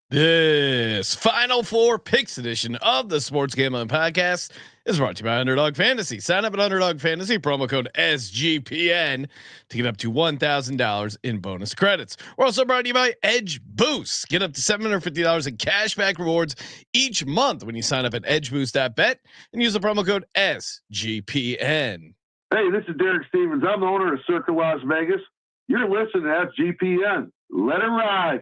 This Final Four Picks edition of the Sports Gambling Podcast is brought to you by Underdog Fantasy. Sign up at Underdog Fantasy, promo code SGPN to get up to $1,000 in bonus credits. We're also brought to you by Edge Boost. Get up to $750 in cashback rewards each month when you sign up at edgeboost.bet and use the promo code SGPN. Hey, this is Derek Stevens. I'm the owner of Circa Las Vegas. You're listening to SGPN. Let it ride.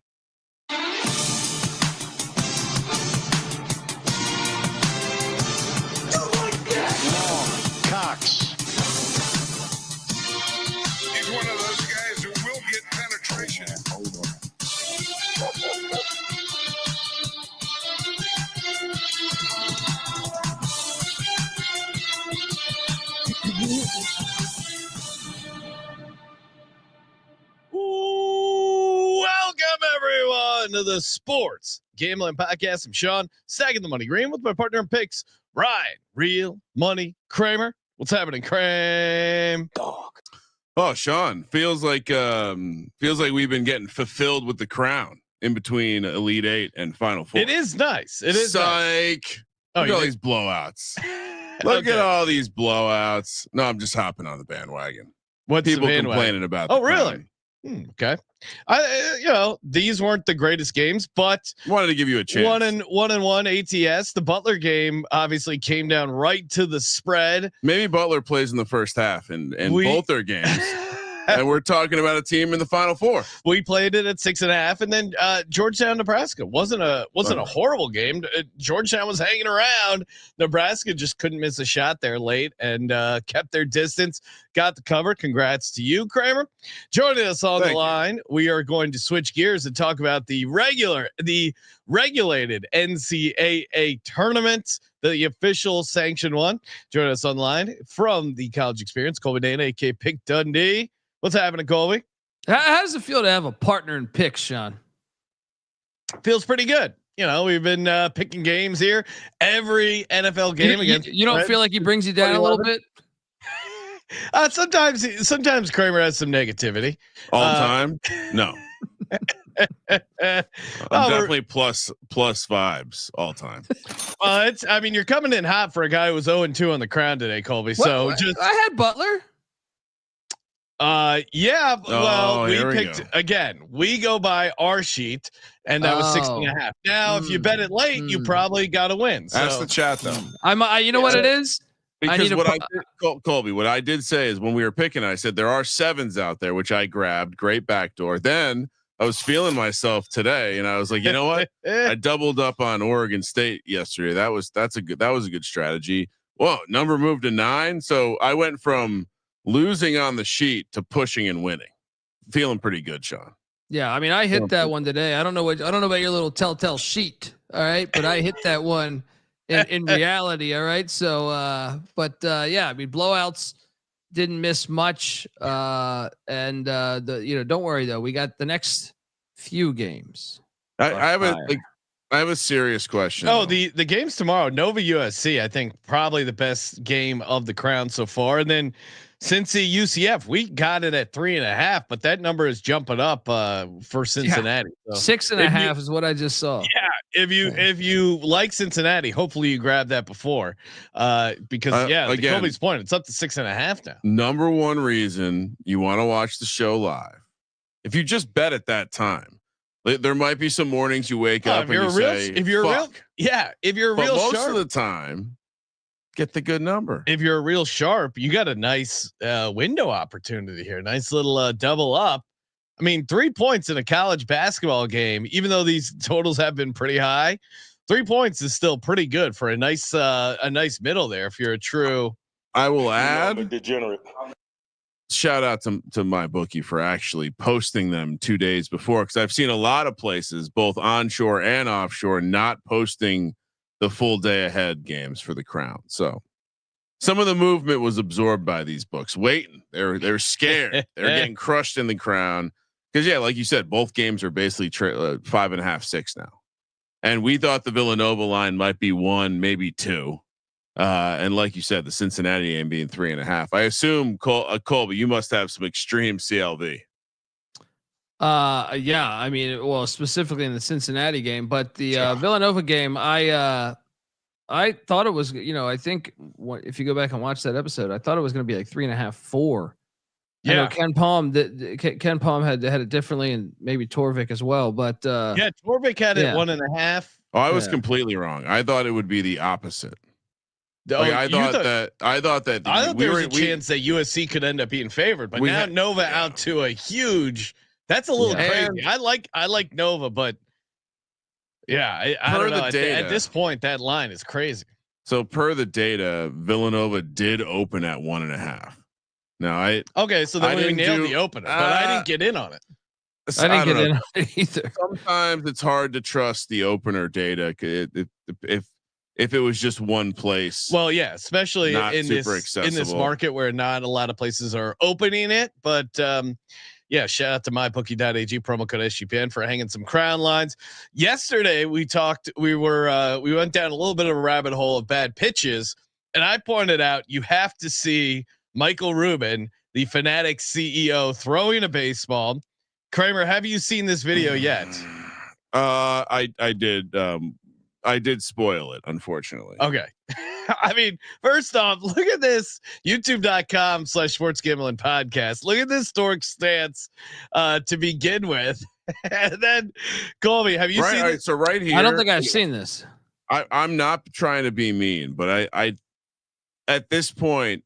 He's one of those guys who will get penetration. Welcome everyone to the Sports Gambling Podcast. I'm Sean, stacking the money green with my partner in picks, Ryan, Real Money Kramer. What's happening, Kramer? Dog. Oh, Sean, feels like we've been getting fulfilled with the crown in between Elite Eight and Final Four. It is nice. It is. Psych. Nice. Look at all these blowouts. Look at all these blowouts. No, I'm just hopping on the bandwagon. What's people the complaining about? Oh, really? Okay. These weren't the greatest games, but wanted to give you a chance. One and one ATS. The Butler game obviously came down right to the spread. Maybe Butler plays in the first half and both their games. And we're talking about a team in the Final Four. We played it at 6.5, and then Georgetown, Nebraska wasn't a horrible game. Georgetown was hanging around. Nebraska just couldn't miss a shot there late and kept their distance. Got the cover. Congrats to you, Kramer. Joining us on the line, we are going to switch gears and talk about the regulated NCAA tournament, the official sanctioned one. Joining us online from the college experience, Colby Dant, aka Pick Dundee. What's happening, Colby? How does it feel to have a partner in picks, Sean? Feels pretty good. You know, we've been picking games here. Every NFL game against. You don't feel like he brings you down a little bit? Sometimes Kramer has some negativity. All the time? No. I'm definitely plus vibes all time. You're coming in hot for a guy who was 0-2 on the crown today, Colby. So I had Butler. We picked again. We go by our sheet, and that was 6.5. Now, if you bet it late, you probably got to win. So. That's the chat, though. You know what it is? Because Colby, what I did say is when we were picking, I said there are 7s out there, which I grabbed. Great backdoor. Then I was feeling myself today, and I was like, you know what? I doubled up on Oregon State yesterday. That was a good strategy. Whoa, number moved to 9, so I went from losing on the sheet to pushing and winning. Feeling pretty good, Sean. Yeah, I mean, I hit that one today. I don't know about your little telltale sheet, all right, but I hit that one in reality, all right. So, blowouts didn't miss much, don't worry though, we got the next few games. I have a serious question. Oh, the games tomorrow, Nova USC, I think probably the best game of the crown so far, and then. Cincy UCF, we got it at 3.5, but that number is jumping up for Cincinnati. Yeah. So 6.5 is what I just saw. Yeah, if you like Cincinnati, hopefully you grab that before, because again, to Colby's point, it's up to 6.5 now. Number one reason you want to watch the show live, if you just bet at that time, there might be some mornings you wake up and you say, if you're a real most sharp, of the time. Get the good number. If you're a real sharp, you got a nice window opportunity here. Nice little double up. I mean, 3 points in a college basketball game, even though these totals have been pretty high, 3 points is still pretty good for a nice middle there. If you're a true, I will add degenerate. Shout out to my bookie for actually posting them 2 days before, because I've seen a lot of places, both onshore and offshore, not posting the full day ahead games for the crown. So some of the movement was absorbed by these books waiting. They're scared. They're getting crushed in the crown. Cause like you said, both games are basically 5.5, 6 now. And we thought the Villanova line might be 1, maybe 2. And like you said, the Cincinnati game being 3.5. I assume Colby, you must have some extreme CLV. Yeah. I mean, well, specifically in the Cincinnati game, but the Villanova game, I thought it was, I think if you go back and watch that episode, I thought it was going to be like 3.5, 4. Yeah. I know Ken Palm had it differently, and maybe Torvik as well. But Torvik had it 1.5. Oh, I was completely wrong. I thought it would be the opposite. I thought there was a chance that USC could end up being favored, but now Nova out to a huge. That's a little crazy. I like Nova, but I don't know. At this point, that line is crazy. So per the data, Villanova did open at 1.5. Now so then we nailed the opener, but I didn't get in on it. I didn't get in on it either. Sometimes it's hard to trust the opener data if it was just one place. Well, yeah, especially in this market where not a lot of places are opening it. But shout out to mybookie.ag, promo code SGPN for hanging some crown lines. Yesterday we went down a little bit of a rabbit hole of bad pitches, and I pointed out you have to see Michael Rubin, the Fanatics CEO, throwing a baseball. Kramer, have you seen this video yet? I did. I did spoil it, unfortunately. Okay. I mean, first off, look at this youtube.com/sports gambling podcast. Look at this dork stance to begin with. And then Colby, have you seen it? So right here, I don't think I've seen this. I'm not trying to be mean, but I at this point,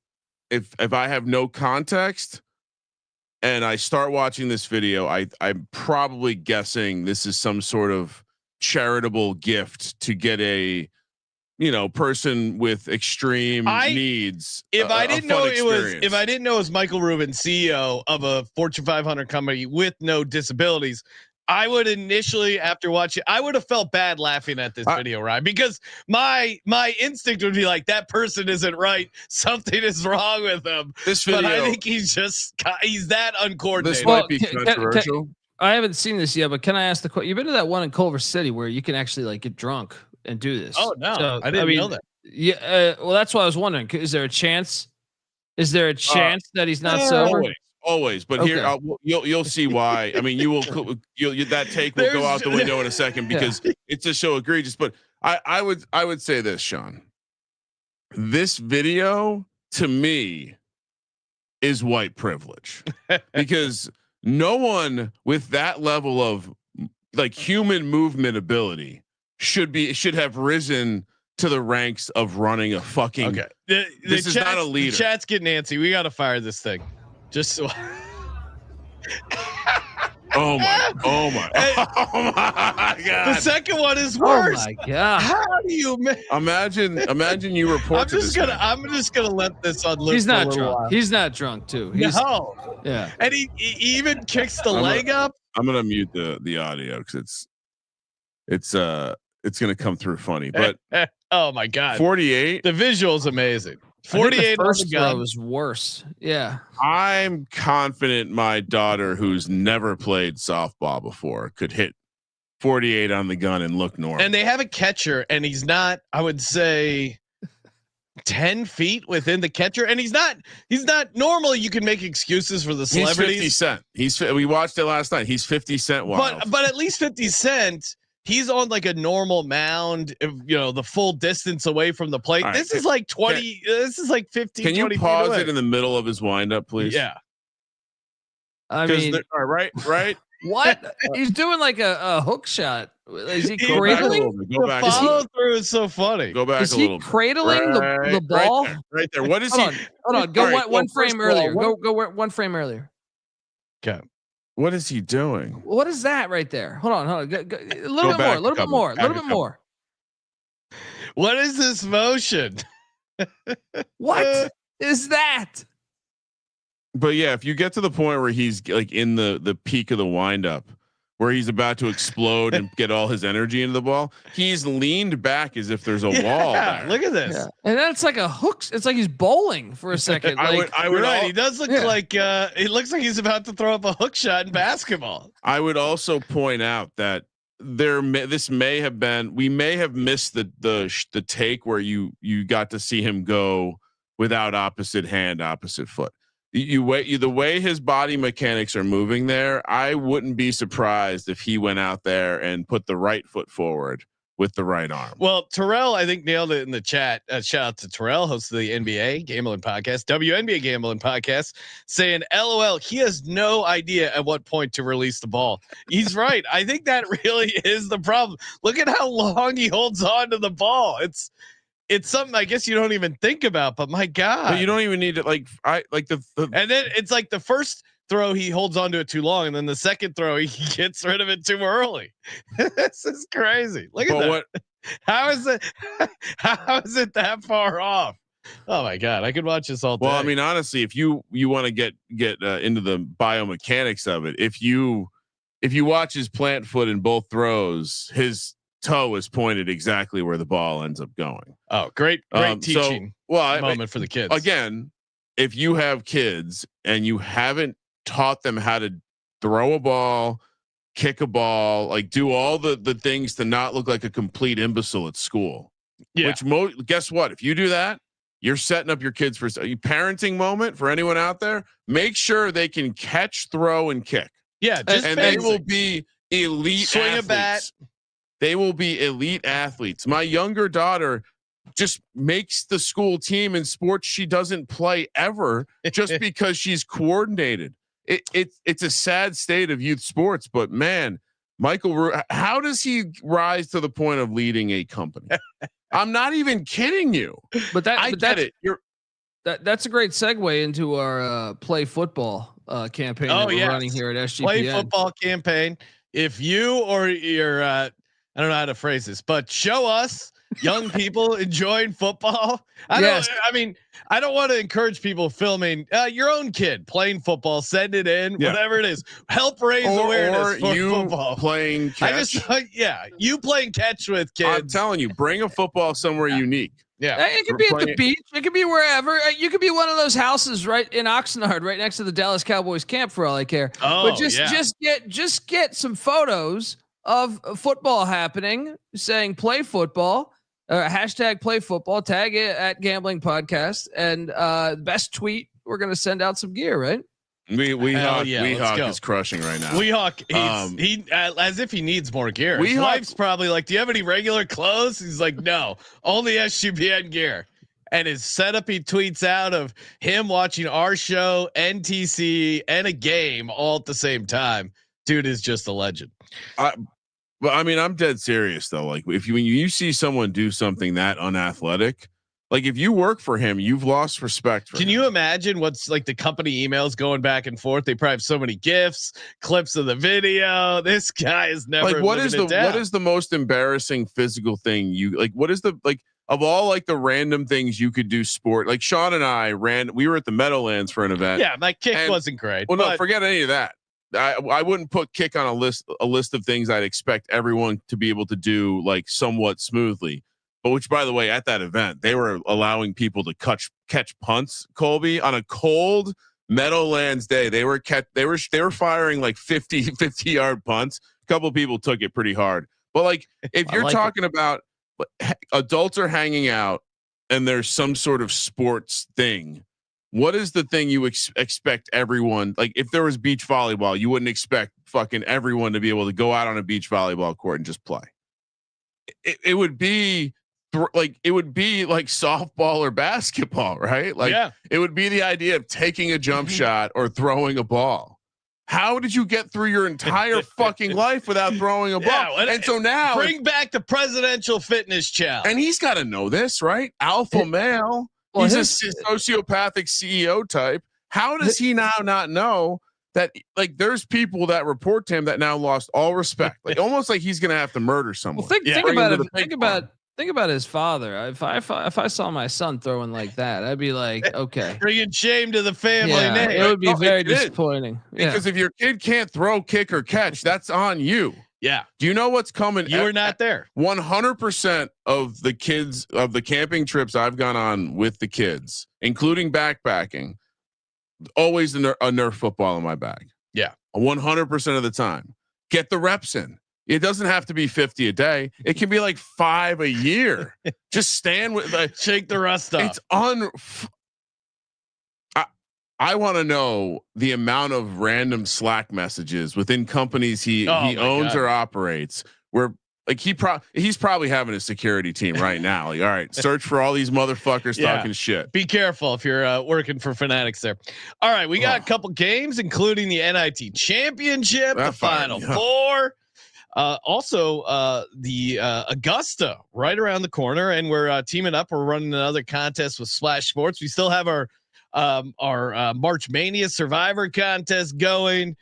if I have no context and I start watching this video, I'm probably guessing this is some sort of charitable gift to get a person with extreme needs. If I didn't know it was Michael Rubin, CEO of a Fortune 500 company with no disabilities, I would initially, after watching, I would have felt bad laughing at this video, right? Because my instinct would be like, that person isn't right. Something is wrong with him. This video, but I think he's that uncoordinated. This might be controversial. I haven't seen this yet, but can I ask the question? You've been to that one in Culver City where you can actually get drunk and do this. Oh no, so, I didn't know that. Yeah. Well, that's why I was wondering. Is there a chance? That he's not sober? Always, but here you'll see why. I mean, that take will go out the window in a second because it's just so egregious. But I would say this, Sean. This video to me is white privilege because no one with that level of human movement ability should have risen to the ranks of running a fucking. Okay, this is not a leader. The chat's getting antsy. We got to fire this thing. Just so. Oh my God. The second one is worse. Oh my God. How do you imagine you report I'm just gonna let this on loop. He's not drunk. He's not drunk too. Yeah. And he even kicks the leg up. I'm gonna mute the audio because it's gonna come through funny. But oh my God. 48. The visual's amazing. 48 first throw was worse. Yeah. I'm confident my daughter, who's never played softball before, could hit 48 on the gun and look normal. And they have a catcher, and he's not, I would say, 10 feet within the catcher, and he's not. Normally, you can make excuses for the celebrities. He's 50 Cent. We watched it last night. He's 50 Cent. But at least 50 Cent. He's on a normal mound, the full distance away from the plate. Right, this is 20. This is 15. Can you pause it in the middle of his windup, please? Yeah. I mean, all right. What? He's doing a hook shot. Is he cradling? Go back. The follow through is so funny. Go back. Is he cradling the ball? Right there. What is he? Hold on. Go one frame earlier. Go one frame earlier. Okay. What is he doing? What is that right there? Hold on. A little bit more. What is this motion? What is that? But yeah, if you get to the point where he's in the peak of the windup, where he's about to explode and get all his energy into the ball, he's leaned back as if there's a wall there. Look at this. Yeah. And that's like a hook. It's like he's bowling for a second. I would right. He does look like it looks like he's about to throw up a hook shot in basketball. I would also point out that we may have missed the take where you got to see him go without opposite hand, opposite foot. the way his body mechanics are moving there, I wouldn't be surprised if he went out there and put the right foot forward with the right arm. Well, Terrell, I think nailed it in the chat. Shout out to Terrell, host of the NBA Gambling Podcast, WNBA Gambling Podcast, saying, "LOL, he has no idea at what point to release the ball." He's right. I think that really is the problem. Look at how long he holds on to the ball. It's something I guess you don't even think about, but my God, but you don't even need it. Like the and then it's like the first throw he holds onto it too long, and then the second throw he gets rid of it too early. This is crazy. Look at that. What? How is it? How is it that far off? Oh my God, I could watch this all day. Well, I mean, honestly, if you want to get into the biomechanics of it, if you watch his plant foot in both throws, his toe is pointed exactly where the ball ends up going. Oh, great teaching moment for the kids. Again, if you have kids and you haven't taught them how to throw a ball, kick a ball, like do all the things to not look like a complete imbecile at school. Yeah. Which guess what? If you do that, you're setting up your kids for a parenting moment for anyone out there. Make sure they can catch, throw, and kick. Yeah, and they will be elite swing athletes. A bat. They will be elite athletes. My younger daughter just makes the school team in sports she doesn't play ever just because she's coordinated. It's a sad state of youth sports, but man, Michael, how does he rise to the point of leading a company? I'm not even kidding you. But I get it. That's a great segue into our play football campaign that we're running here at SGPN. Play football campaign. If you or your I don't know how to phrase this, but show us young people enjoying football. I don't want to encourage people filming your own kid playing football. Send it in, whatever it is. Help raise awareness for football. Playing catch. You playing catch with kids. I'm telling you, bring a football somewhere unique. Yeah, it could be at the beach. It could be wherever. You could be one of those houses right in Oxnard, right next to the Dallas Cowboys camp, for all I care. Oh, but just get some photos of football happening, saying play football, hashtag play football, tag it at Gambling Podcast, and best tweet, we're going to send out some gear, right? Weehawk is crushing right now. Weehawk, he as if he needs more gear. His wife's probably like, "Do you have any regular clothes?" He's like, "No, only SGPN gear." And his setup he tweets out of him watching our show, NTC, and a game all at the same time. Dude is just a legend. But I mean, I'm dead serious though. Like when you see someone do something that unathletic, like if you work for him, you've lost respect for him. Can you imagine what's like the company emails going back and forth? They probably have so many GIFs, clips of the video. This guy is never like, what is the most embarrassing physical thing what is the, like, of all like the random things you could do sport? Like Sean and I we were at the Meadowlands for an event. Yeah. My kick wasn't great. Well, no, forget any of that. I wouldn't put kick on a list of things I'd expect everyone to be able to do like somewhat smoothly. But which, by the way, at that event, they were allowing people to catch punts, Colby, on a cold Meadowlands day. They were firing like 50 yard punts. A couple of people took it pretty hard. But like if you're talking about adults are hanging out and there's some sort of sports thing, what is the thing you expect everyone, like if there was beach volleyball, you wouldn't expect fucking everyone to be able to go out on a beach volleyball court and just play. It would be like softball or basketball, right? Like it would be the idea of taking a jump shot or throwing a ball. How did you get through your entire fucking life without throwing a ball? And so now bring back the presidential fitness challenge. And he's got to know this, right? Alpha male. Well, he's a sociopathic CEO type. How does he now not know that like there's people that report to him that now lost all respect, like almost like he's going to have to murder someone. Well, think about his father. If I saw my son throwing like that, I'd be like, okay, bringing shame to the family name. It would be very disappointing. Because if your kid can't throw, kick, or catch, that's on you. Yeah. Do you know what's coming? You were not there. 100% of the kids of the camping trips I've gone on with the kids, including backpacking, always a Nerf football in my bag. Yeah. 100% of the time. Get the reps in. It doesn't have to be 50 a day. It can be like 5 a year. Just stand with, like, shake the rust off. It's I want to know the amount of random Slack messages within companies he owns or operates where like he's probably having a security team right now. Like, all right, search for all these motherfuckers talking shit. Be careful if you're working for Fanatics there. All right, we got a couple games, including the NIT Championship, the Final Four. Also, the Augusta right around the corner, and we're teaming up. We're running another contest with Splash Sports. We still have our March Mania Survivor contest going.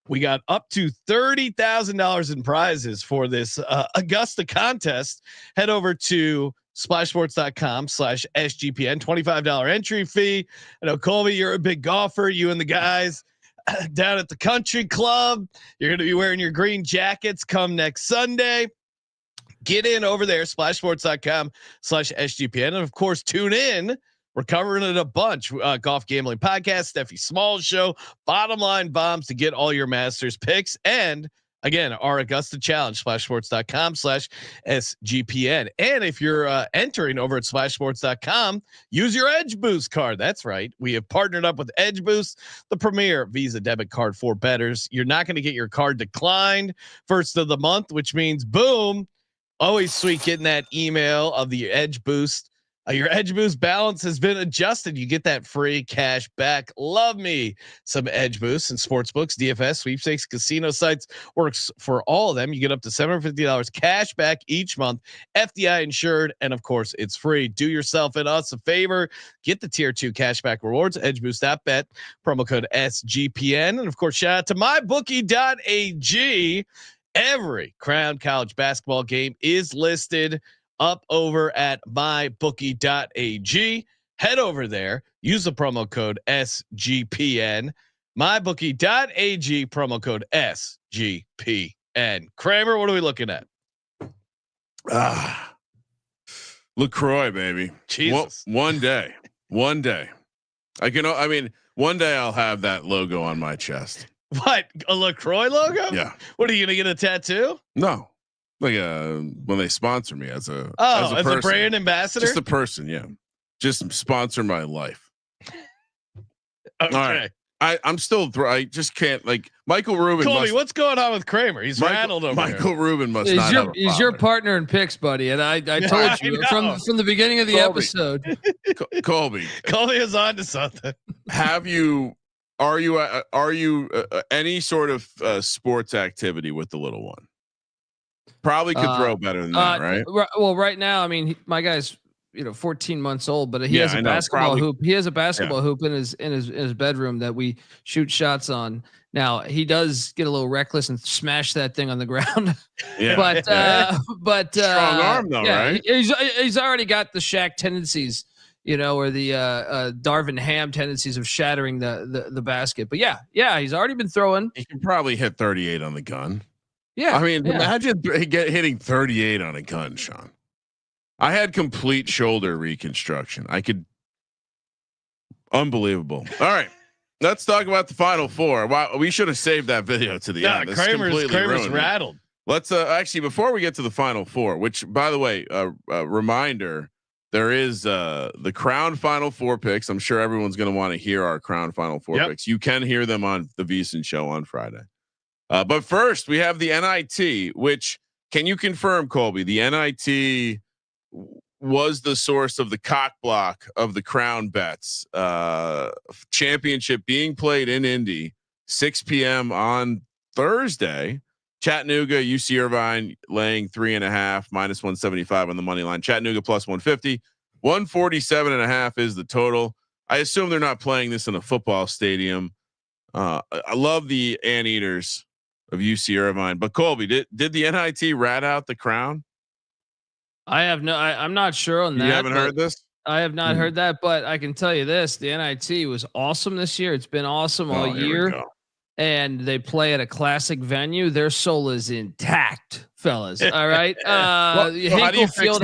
We got up to $30,000 in prizes for this Augusta contest. Head over to splashsports.com/SGPN. $25 entry fee. I know, Colby, you're a big golfer. You and the guys down at the country club. You're going to be wearing your green jackets come next Sunday. Get in over there, splashsports.com/SGPN. And of course, tune in. We're covering it a bunch. Golf Gambling Podcast, Steffi Smalls Show, Bottom Line Bombs to get all your Masters picks. And again, our Augusta Challenge, splashsports.com/SGPN. And if you're entering over at splashsports.com, use your Edge Boost card. That's right. We have partnered up with Edge Boost, the premier Visa debit card for bettors. You're not going to get your card declined first of the month, which means boom, always sweet getting that email of the Edge Boost. Your Edge Boost balance has been adjusted. You get that free cash back. Love me some Edge Boost and sportsbooks, DFS, sweepstakes, casino sites works for all of them. You get up to $750 cash back each month, FDI insured, and of course it's free. Do yourself and us a favor. Get the tier 2 cashback rewards. EdgeBoost.bet, promo code SGPN, and of course shout out to mybookie.ag. Every Crown College basketball game is listed up over at mybookie.ag. Head over there, use the promo code SGPN. mybookie.ag, promo code SGPN. Kramer, what are we looking at? LaCroix, baby. Jesus. One day. One day I'll have that logo on my chest. What, a LaCroix logo? Yeah. What, are you gonna get a tattoo? No. Like when they sponsor me as a brand ambassador, just a person, yeah, just sponsor my life. Okay. All right. I'm still I just can't, like, Michael Rubin. Colby, what's going on with Kramer? He's rattled over Michael here. Rubin must he's not he's your partner in picks, buddy, and I told you from the beginning of the episode. Colby is on to something. Are you any sort of sports activity with the little one? Probably could throw better than that, right? Well, right now, I mean, my guy's 14 months old, but he has a basketball hoop. He has a basketball hoop in his bedroom that we shoot shots on. Now he does get a little reckless and smash that thing on the ground. Yeah. but strong arm though, right? He's already got the Shaq tendencies, or the Darvin Ham tendencies of shattering the basket. But yeah, he's already been throwing. He can probably hit 38 on the gun. Yeah, I mean, imagine hitting 38 on a gun, Sean. I had complete shoulder reconstruction. Unbelievable. All right, let's talk about the Final Four. Wow, we should have saved that video to the end. Kramer's rattled. Let's actually, before we get to the Final Four, which, by the way, reminder, there is the Crown Final Four picks. I'm sure everyone's going to want to hear our Crown Final Four picks. You can hear them on the VSiN show on Friday. But first, we have the NIT, which, can you confirm, Colby, the NIT was the source of the cock block of the Crown bets? Championship being played in Indy, 6 p.m. on Thursday. Chattanooga, UC Irvine laying 3.5, -175 on the money line. Chattanooga +150, 147.5 is the total. I assume they're not playing this in a football stadium. I love the anteaters of UC Irvine, but Colby, did the NIT rat out the Crown? I'm not sure on that. You haven't heard this? I have not heard that, but I can tell you this: the NIT was awesome this year. It's been awesome all year, and they play at a classic venue. Their soul is intact, fellas. All right. How do you fix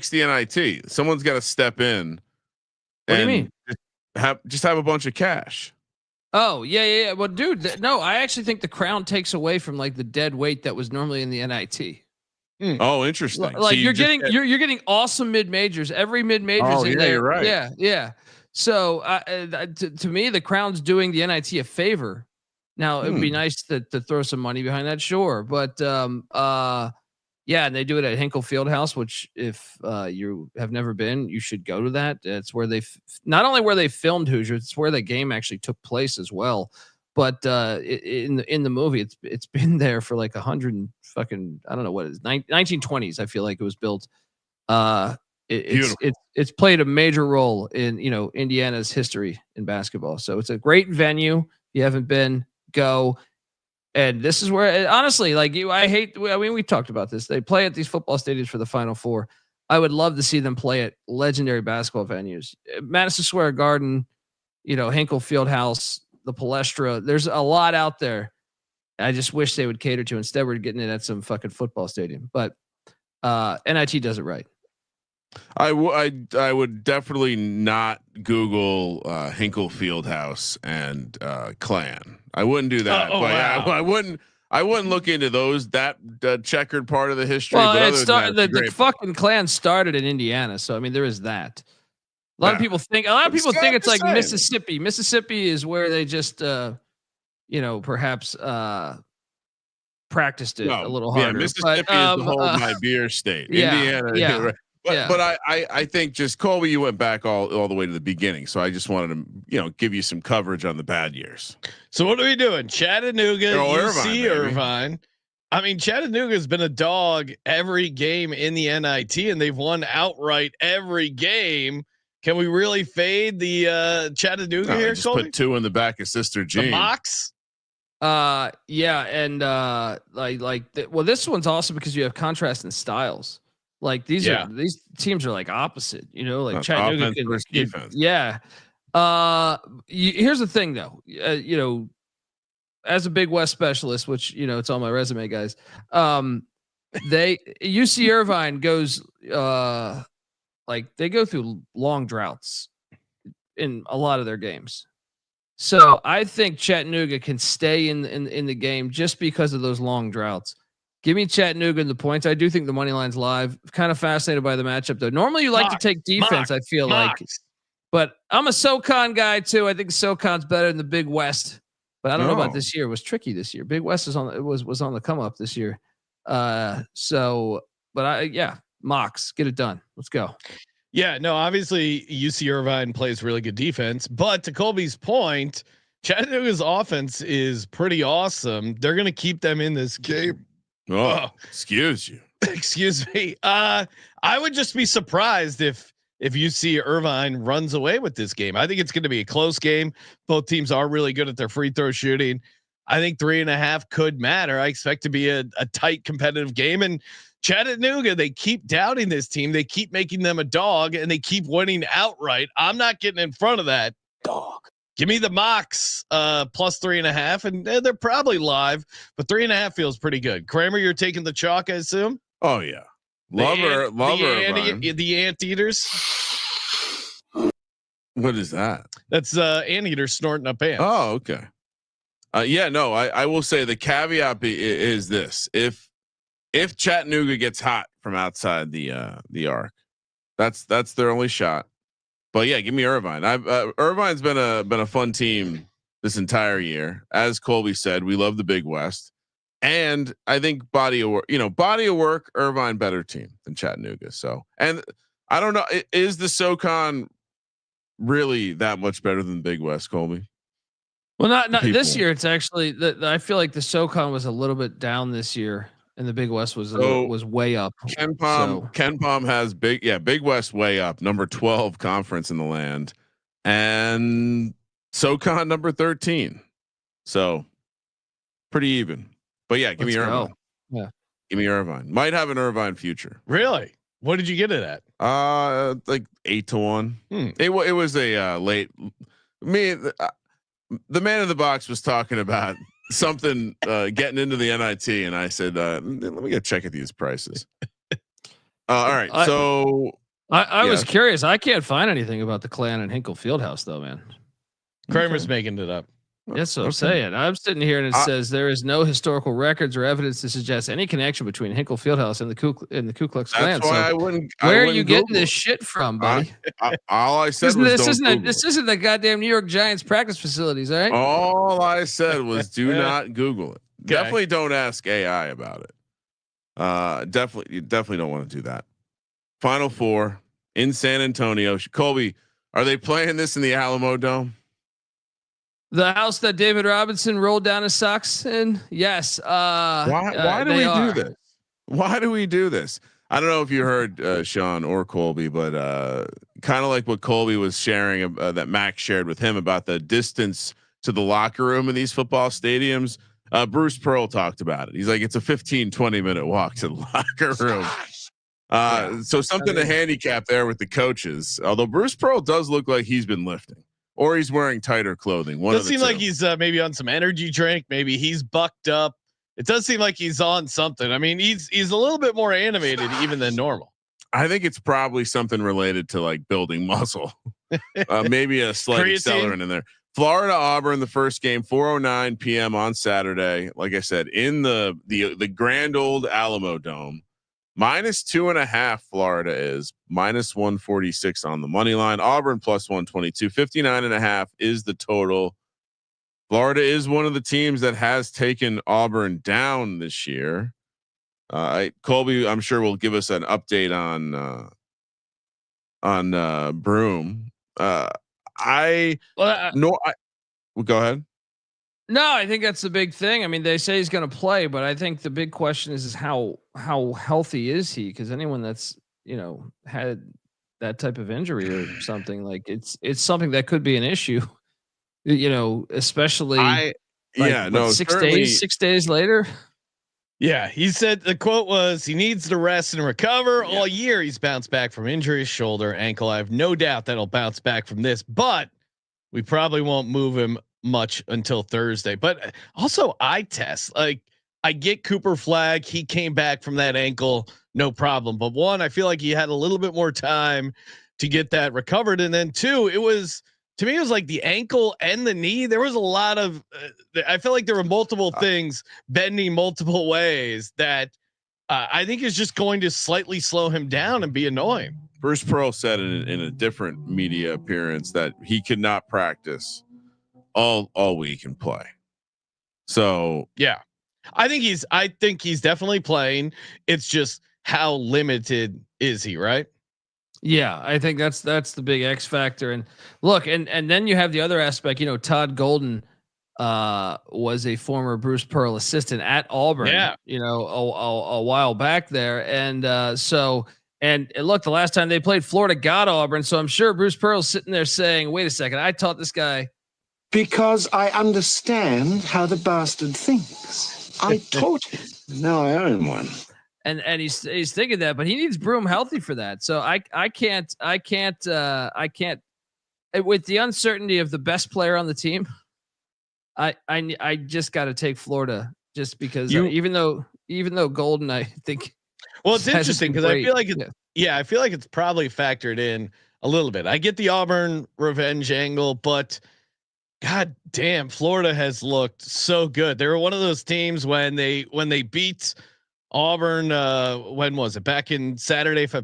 the NIT? Someone's got to step in. What do you mean? Just have a bunch of cash. Oh yeah. Well, dude, no, I actually think the Crown takes away from like the dead weight that was normally in the NIT. Oh, interesting. Like, so you're getting awesome mid majors. Every mid major is in there. You're right. Yeah. So to me, the Crown's doing the NIT a favor. Now it would be nice to throw some money behind that, sure, but yeah, and they do it at Hinkle Fieldhouse, which if you have never been, you should go to that. It's where they not only where they filmed Hoosiers, it's where the game actually took place as well. But in the movie, it's been there for like 100 and fucking, I don't know what it is, 1920s. I feel like it was built. It's played a major role in Indiana's history in basketball. So it's a great venue. If you haven't been, go. And this is where, honestly, like we talked about this. They play at these football stadiums for the Final Four. I would love to see them play at legendary basketball venues. Madison Square Garden, Hinkle Fieldhouse, the Palestra. There's a lot out there. I just wish they would cater to. Instead, we're getting it at some fucking football stadium. But NIT does it right. I would definitely not Google Hinkle Fieldhouse and Klan. I wouldn't do that. Wow. I wouldn't look into that checkered part of the history. Well, but the fucking Klan started in Indiana, so I mean there is that. A lot of people think it's like Mississippi. Mississippi is where they just perhaps practiced it a little harder. Yeah, Mississippi is the whole my beer state. Indiana. Yeah. But I think just Colby, you went back all the way to the beginning, so I just wanted to give you some coverage on the bad years. So what are we doing? Chattanooga, UC Irvine. I mean, Chattanooga has been a dog every game in the NIT, and they've won outright every game. Can we really fade the Chattanooga here? Just Colby? put 2 in the back of Sister Jean. The box. Yeah, and well, this one's also because you have contrast in styles. Like these teams are like opposite, like Chattanooga versus defense. Yeah. Here's the thing though, as a Big West specialist, which, it's on my resume, guys. UC Irvine goes, they go through long droughts in a lot of their games. So I think Chattanooga can stay in the game just because of those long droughts. Give me Chattanooga in the points. I do think the money line's live. Kind of fascinated by the matchup though. Normally you like to take defense, I feel like, but I'm a SoCon guy too. I think SoCon's better than the Big West, but I don't know about this year. It was tricky this year. Big West was on the come up this year. Mox, get it done. Let's go. Yeah, no, obviously UC Irvine plays really good defense, but to Colby's point, Chattanooga's offense is pretty awesome. They're going to keep them in this game. Oh, excuse you. Excuse me. I would just be surprised if UC Irvine runs away with this game. I think it's going to be a close game. Both teams are really good at their free throw shooting. I think 3.5 could matter. I expect to be a tight competitive game, and Chattanooga, they keep doubting this team. They keep making them a dog and they keep winning outright. I'm not getting in front of that dog. Give me the Mox plus 3.5, and they're probably live, but 3.5 feels pretty good. Kramer, you're taking the chalk, I assume. Oh yeah, love her. The anteaters. What is that? That's anteaters snorting up ants. Oh, okay. I will say the caveat is this: if Chattanooga gets hot from outside the arc, that's their only shot. But yeah, give me Irvine. Irvine's been a fun team this entire year. As Colby said, we love the Big West, and I think body of work, Irvine better team than Chattanooga. So, and I don't know, is the SoCon really that much better than the Big West, Colby? Well, not this year. It's actually I feel like the SoCon was a little bit down this year. And the Big West was way up. Ken Palm has Big West way up, number 12 conference in the land, and SoCon number 13. So pretty even. But yeah, give me Irvine. Yeah, give me Irvine. Might have an Irvine future. Really? What did you get it at? Like 8-1. It was a late. The man in the box was talking about something getting into the NIT, and I said, let me go check at these prices. All right. So I was curious. I can't find anything about the Klan and Hinkle Fieldhouse though, man. Kramer's making it up. That's what I'm saying. I'm sitting here and it says there is no historical records or evidence to suggest any connection between Hinkle Fieldhouse and the Ku Klux Klan. That's why So I wouldn't. where are you getting this shit from, buddy? All I said was this isn't the goddamn New York Giants practice facilities, all right? All I said was do not Google it. Okay. Definitely don't ask AI about it. You definitely don't want to do that. Final Four in San Antonio. Colby, are they playing this in the Alamo Dome? The house that David Robinson rolled down his socks in. Yes. Why do we do this? Why do we do this? I don't know if you heard Sean or Colby, but kind of like what Colby was sharing that Max shared with him about the distance to the locker room in these football stadiums. Bruce Pearl talked about it. He's like, it's a 15-20 minute walk to the locker room. So something to handicap there with the coaches, although Bruce Pearl does look like he's been lifting. Or he's wearing tighter clothing. One does seem like he's maybe on some energy drink. Maybe he's bucked up. It does seem like he's on something. I mean, he's a little bit more animated even than normal. I think it's probably something related to like building muscle. Maybe a slight accelerant in there. Florida Auburn, the first game, 4:09 p.m. on Saturday. Like I said, in the grand old Alamo Dome. -2.5 Florida is -146 on the money line. Auburn +122. 59.5 is the total. Florida is one of the teams that has taken Auburn down this year. Colby, I'm sure will give us an update on Broom. Well, go ahead. No, I think that's the big thing. I mean, they say he's going to play, but I think the big question is how healthy is he? Because anyone that's had that type of injury or something, like it's something that could be an issue. Especially 6 days later. Yeah, he said the quote was, "He needs to rest and recover all year. He's bounced back from injuries, shoulder, ankle. I have no doubt that he'll bounce back from this, but we probably won't move him much until Thursday." But also eye test, like I get Cooper Flag. He came back from that ankle, no problem. But one, I feel like he had a little bit more time to get that recovered. And then two, to me, it was like the ankle and the knee. There was a lot of, I feel like there were multiple things bending multiple ways that I think is just going to slightly slow him down and be annoying. Bruce Pearl said in a different media appearance that he could not practice all week and play. So yeah, I think he's definitely playing. It's just how limited is he, right? Yeah, I think that's the big X factor. And look, and then you have the other aspect. Todd Golden was a former Bruce Pearl assistant at Auburn. Yeah, a while back there, and look, the last time they played, Florida got Auburn. So I'm sure Bruce Pearl's sitting there saying, "Wait a second, I taught this guy because I understand how the bastard thinks. I taught him. Now I own one." And he's thinking that, but he needs Broom healthy for that. So I can't with the uncertainty of the best player on the team. I just got to take Florida just because even though Golden, I think. Well, it's interesting because I feel like I feel like it's probably factored in a little bit. I get the Auburn revenge angle, but God damn, Florida has looked so good. They were one of those teams when they beat Auburn, when was it? Back in February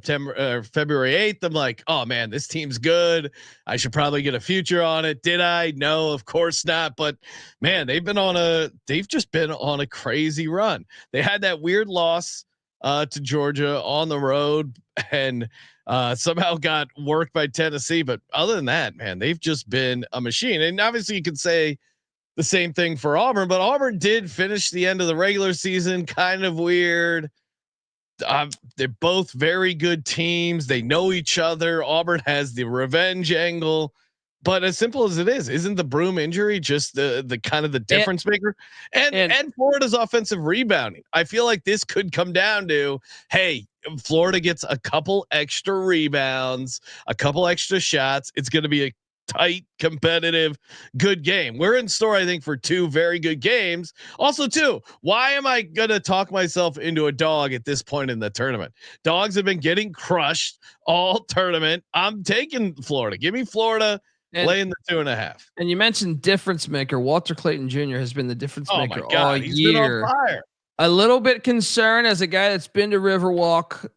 8th. I'm like, oh man, this team's good. I should probably get a future on it. Did I? No, of course not. But man, they've just been on a crazy run. They had that weird loss to Georgia on the road and somehow got worked by Tennessee. But other than that, man, they've just been a machine. And obviously you could say the same thing for Auburn, but Auburn did finish the end of the regular season kind of weird. They're both very good teams. They know each other. Auburn has the revenge angle, but as simple as it is, isn't the Broom injury just the kind of the difference maker? And Florida's offensive rebounding. I feel like this could come down to, hey, Florida gets a couple extra rebounds, a couple extra shots. It's going to be a tight, competitive, good game. We're in store, I think, for two very good games. Also, too, why am I gonna talk myself into a dog at this point in the tournament? Dogs have been getting crushed all tournament. I'm taking Florida. Give me Florida laying the 2.5. And you mentioned difference maker. Walter Clayton Jr. has been the difference maker all He's year. been on fire. A little bit concerned as a guy that's been to Riverwalk.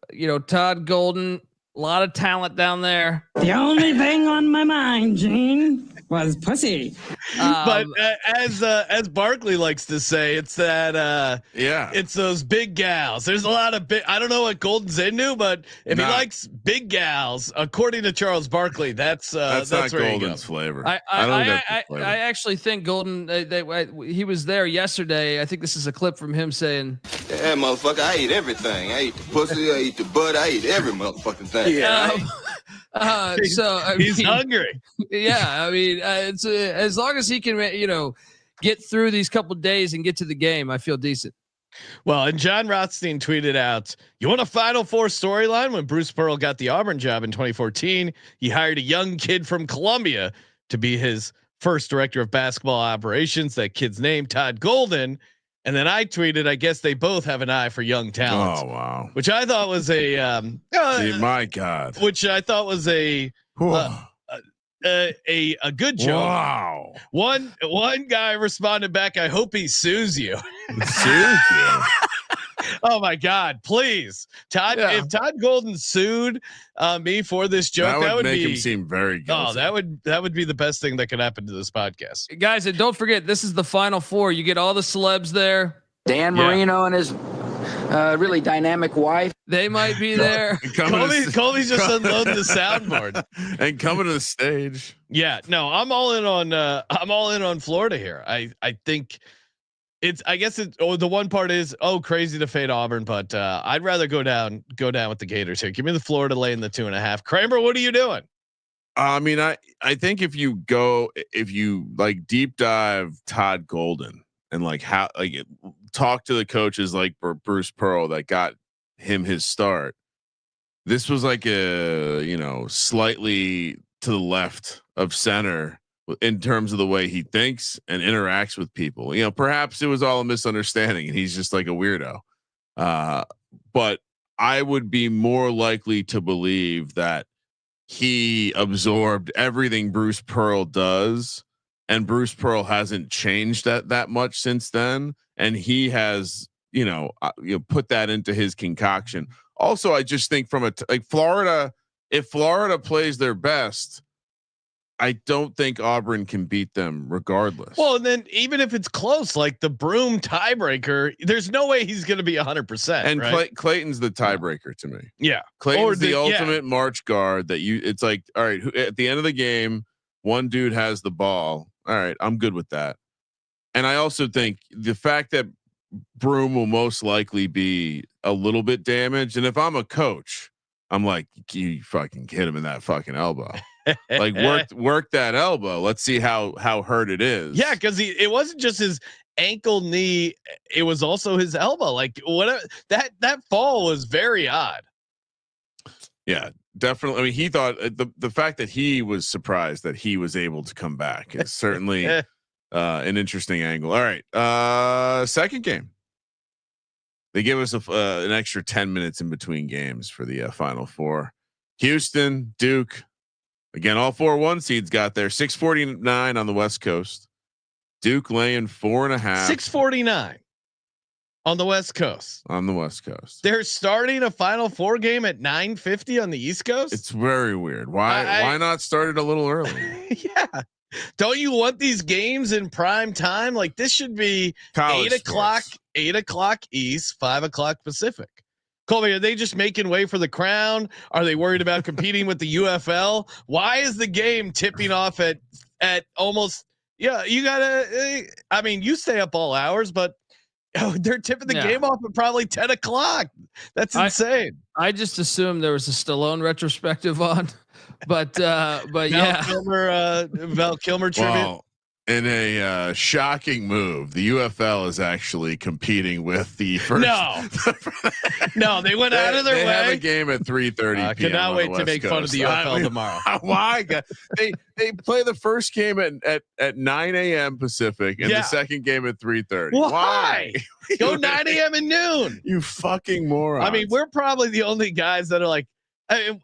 Todd Golden, a lot of talent down there. The only thing on my mind, Gene, was pussy. But as Barkley likes to say, it's that it's those big gals. There's a lot of big. I don't know what Golden's into, but if he likes big gals, according to Charles Barkley, that's not where Golden's flavor. I actually think Golden. He was there yesterday. I think this is a clip from him saying, "Yeah, motherfucker, I eat everything. I eat the pussy. I eat the butt. I eat every motherfucking thing." Yeah. He's hungry. Yeah, I mean, it's as long as he can, get through these couple of days and get to the game, I feel decent. Well, and John Rothstein tweeted out, "You want a Final Four storyline? When Bruce Pearl got the Auburn job in 2014, he hired a young kid from Columbia to be his first director of basketball operations. That kid's name, Todd Golden." And then I tweeted, "I guess they both have an eye for young talent." Oh wow! Which I thought was my God. Which I thought was a good joke. Wow. One guy responded back, "I hope he sues you." Sues you? Oh my God! Please, Todd. Yeah. If Todd Golden sued me for this joke, that would make him seem very guilty. Oh, that would be the best thing that could happen to this podcast, guys. And don't forget, this is the Final Four. You get all the celebs there. Dan Marino and his really dynamic wife. They might be there. Colby's just unloading the soundboard and coming to the stage. Yeah, no, I'm all in on Florida here. I think. The one part is crazy to fade Auburn, but I'd rather go down with the Gators here. Give me the Florida laying the 2.5. Kramer, what are you doing? I mean, I think if you like deep dive Todd Golden and talk to the coaches like Bruce Pearl that got him his start, this was like slightly to the left of center in terms of the way he thinks and interacts with people. Perhaps it was all a misunderstanding and he's just like a weirdo. But I would be more likely to believe that he absorbed everything Bruce Pearl does, and Bruce Pearl hasn't changed that much since then. And he has, put that into his concoction. Also, I just think from Florida, if Florida plays their best, I don't think Auburn can beat them regardless. Well, and then even if it's close, like the Broom tiebreaker, there's no way he's going to be 100%. And right? Clayton's the tiebreaker to me. Yeah. Clayton's the ultimate March guard that it's like, all right, at the end of the game, one dude has the ball. All right, I'm good with that. And I also think the fact that Broom will most likely be a little bit damaged. And if I'm a coach, I'm like, you fucking hit him in that fucking elbow. Like work that elbow. Let's see how hurt it is. Yeah, because it wasn't just his ankle, knee. It was also his elbow. Like whatever that fall was very odd. Yeah, definitely. I mean, he thought the fact that he was surprised that he was able to come back is certainly an interesting angle. All right, second game. They give us an extra 10 minutes in between games for the Final Four. Houston, Duke. Again, all 4 1 seeds got there. 649 on the West Coast. Duke laying 4.5. 649 on the West Coast. On the West Coast. They're starting a Final Four game at 9:50 on the East Coast. It's very weird. Why not start it a little early? Yeah. Don't you want these games in prime time? Like this should be College 8 o'clock East, 5 o'clock Pacific. Colby, are they just making way for the crown? Are they worried about competing with the UFL? Why is the game tipping off at almost? Yeah, you gotta. I mean, you stay up all hours, but they're tipping the game off at probably 10 o'clock. That's insane. I just assumed there was a Stallone retrospective on, but Val Kilmer tribute. Well, in a shocking move, the UFL is actually competing with the first. No, they went out of their way. They have a game at 3:30 p.m. Cannot wait to make fun of the UFL tomorrow. Why? They play the first game at 9 a.m. Pacific and the second game at 3:30. Why? Go 9 a.m. and noon. You fucking moron. I mean, we're probably the only guys that are like,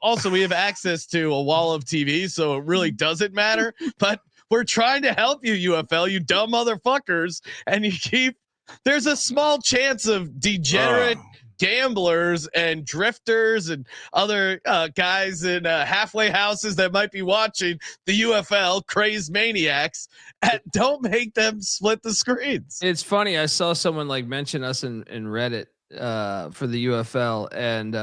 Also, we have access to a wall of TV, so it really doesn't matter. But we're trying to help you, UFL, you dumb motherfuckers, and you keep. There's a small chance of degenerate gamblers and drifters and other guys in halfway houses that might be watching the UFL, crazed maniacs. Don't make them split the screens. It's funny. I saw someone like mention us in Reddit for the UFL, and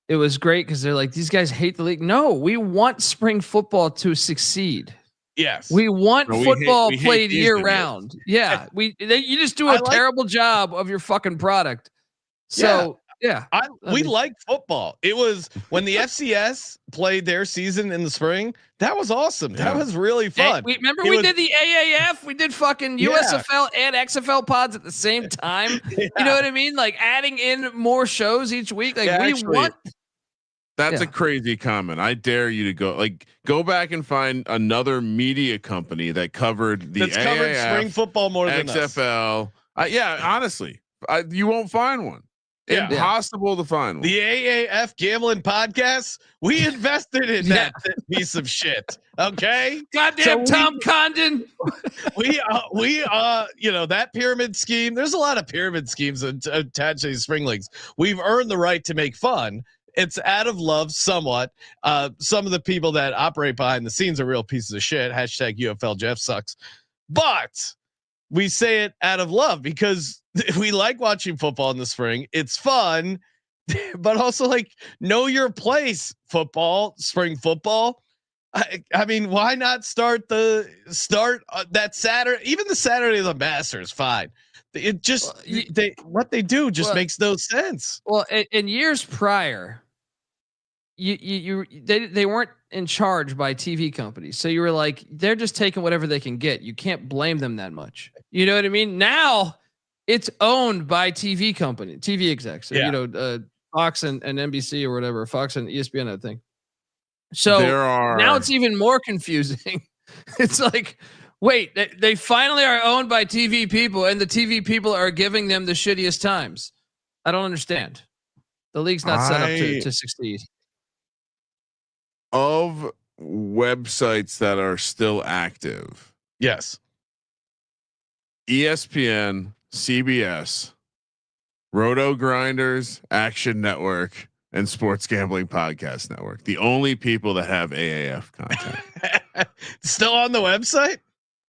it was great because they're like, these guys hate the league. No, we want spring football to succeed. Yes, we want football played year round. Yeah, you just do a terrible job of your fucking product. So yeah, we like football. It was when the FCS played their season in the spring. That was awesome. That was really fun. We did the AAF. We did fucking USFL and XFL pods at the same time. You know what I mean? Like adding in more shows each week. Like want. That's a crazy comment. I dare you to go back and find another media company that covered the AAF, covered spring football more than XFL. Honestly, you won't find one. Impossible to find one. The AAF gambling podcast. We invested in that piece of shit. Okay, goddamn Tom Condon. we that pyramid scheme. There's a lot of pyramid schemes attached to these spring leagues. We've earned the right to make fun. It's out of love somewhat. Some of the people that operate behind the scenes are real pieces of shit. Hashtag UFL Jeff sucks. But we say it out of love because we like watching football in the spring. It's fun, but also like know your place football, spring football. I mean, why not start that Saturday, even the Saturday of the Masters, fine. It just, what they do just makes no sense. Well, in years prior, they weren't in charge by TV companies. So you were like, they're just taking whatever they can get. You can't blame them that much. You know what I mean? Now it's owned by TV execs, Fox and NBC or whatever, Fox and ESPN, I think. So now it's even more confusing. It's like, wait, they finally are owned by TV people, and the TV people are giving them the shittiest times. I don't understand. The league's not set up to succeed. Of websites that are still active. Yes. ESPN, CBS, Roto Grinders, Action Network, and Sports Gambling Podcast Network. The only people that have AAF content. Still on the website?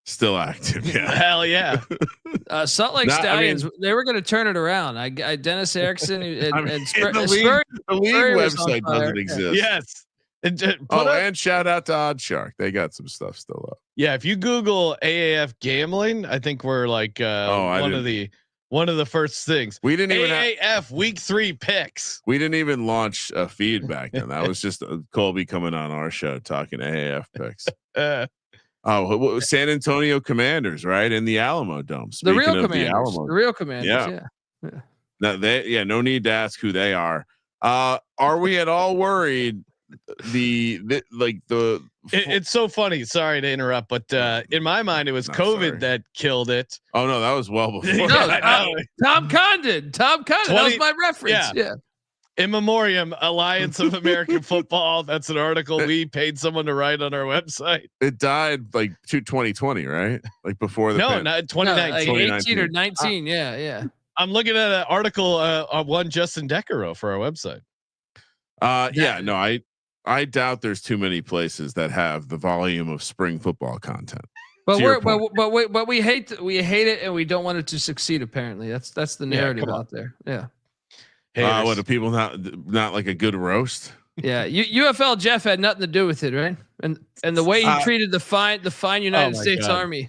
Still active. Yeah. Hell yeah. Salt Lake Stallions, they were going to turn it around. I Dennis Erickson and the league website doesn't exist. Yes. And shout out to Odd Shark. They got some stuff still up. Yeah. If you Google AAF gambling, I think we're like one of the first things. We didn't even AAF week 3 picks. We didn't even launch a feed back then. That was just Colby coming on our show talking AAF picks. San Antonio Commanders, right? In the Alamo Dome. The real Commanders. Yeah. No need to ask who they are. Are we at all worried? It's so funny. Sorry to interrupt, but in my mind, it was COVID that killed it. Oh no, that was well before. Tom Condon. That was my reference. Yeah. In Memoriam, Alliance of American Football. That's an article we paid someone to write on our website. It died like 2020, right? Like before the not 2019, like 18 or 19. Yeah. I'm looking at an article on one Justin Decker wrote for our website. I doubt there's too many places that have the volume of spring football content. But we hate it and we don't want it to succeed. Apparently, that's the narrative out there. Yeah. What do people not like a good roast? Yeah, UFL Jeff had nothing to do with it, right? And the way he treated the fine United States Army.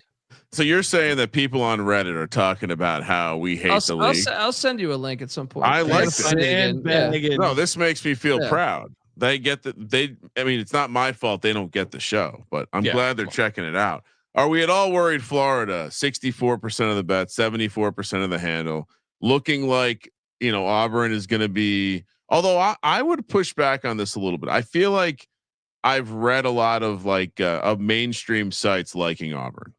So you're saying that people on Reddit are talking about how we hate the league? I'll send you a link at some point. I like it. No, this makes me feel proud. They get I mean, it's not my fault they don't get the show, but I'm glad they're checking it out. Are we at all worried? Florida, 64% of the bet, 74% of the handle, looking like, Auburn is going to be, although I would push back on this a little bit. I feel like I've read a lot of of mainstream sites liking Auburn.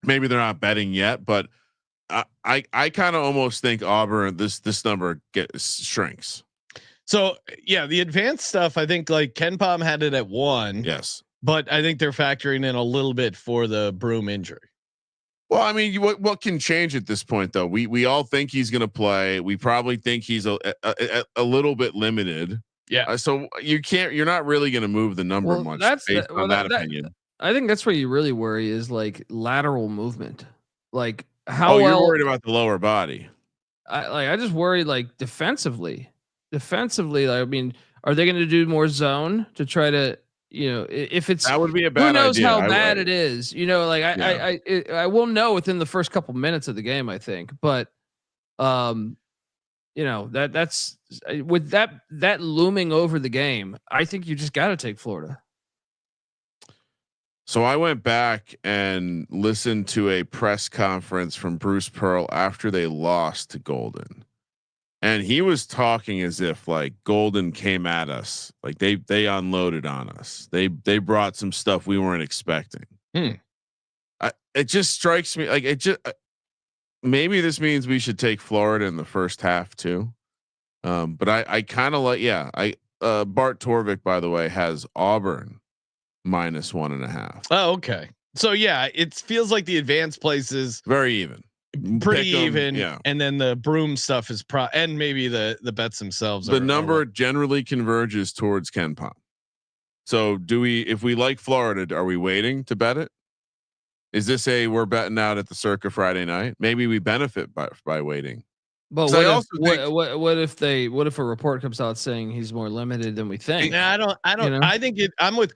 Maybe they're not betting yet, but I kind of almost think Auburn, this number shrinks. So yeah, the advanced stuff, I think like Ken Pom had it at 1. Yes. But I think they're factoring in a little bit for the Broom injury. Well, I mean, what can change at this point though? We all think he's going to play. We probably think he's a little bit limited. Yeah. So you're not really going to move the number much based on that opinion. I think that's where you really worry is like lateral movement. Like how you're well, worried about the lower body. I just worry like defensively, I mean, are they going to do more zone to try to, if it's, that would be a bad who knows idea, how bad it is, like I will know within the first couple minutes of the game, I think, but, that's with that looming over the game. I think you just got to take Florida. So I went back and listened to a press conference from Bruce Pearl after they lost to Golden. And he was talking as if like Golden came at us, like they unloaded on us. They brought some stuff we weren't expecting. It just strikes me like maybe this means we should take Florida in the first half too. But I kind of like Bart Torvik, by the way, has Auburn -1.5. Oh, okay. So yeah, it feels like the advanced places very even. Pretty even, yeah. And then the Broom stuff is and maybe the bets themselves. The number generally converges towards Ken Pom. So if we like Florida, are we waiting to bet it? Is this we're betting out at the Circa Friday night? Maybe we benefit by waiting. But what if a report comes out saying he's more limited than we think? I don't. I think I'm with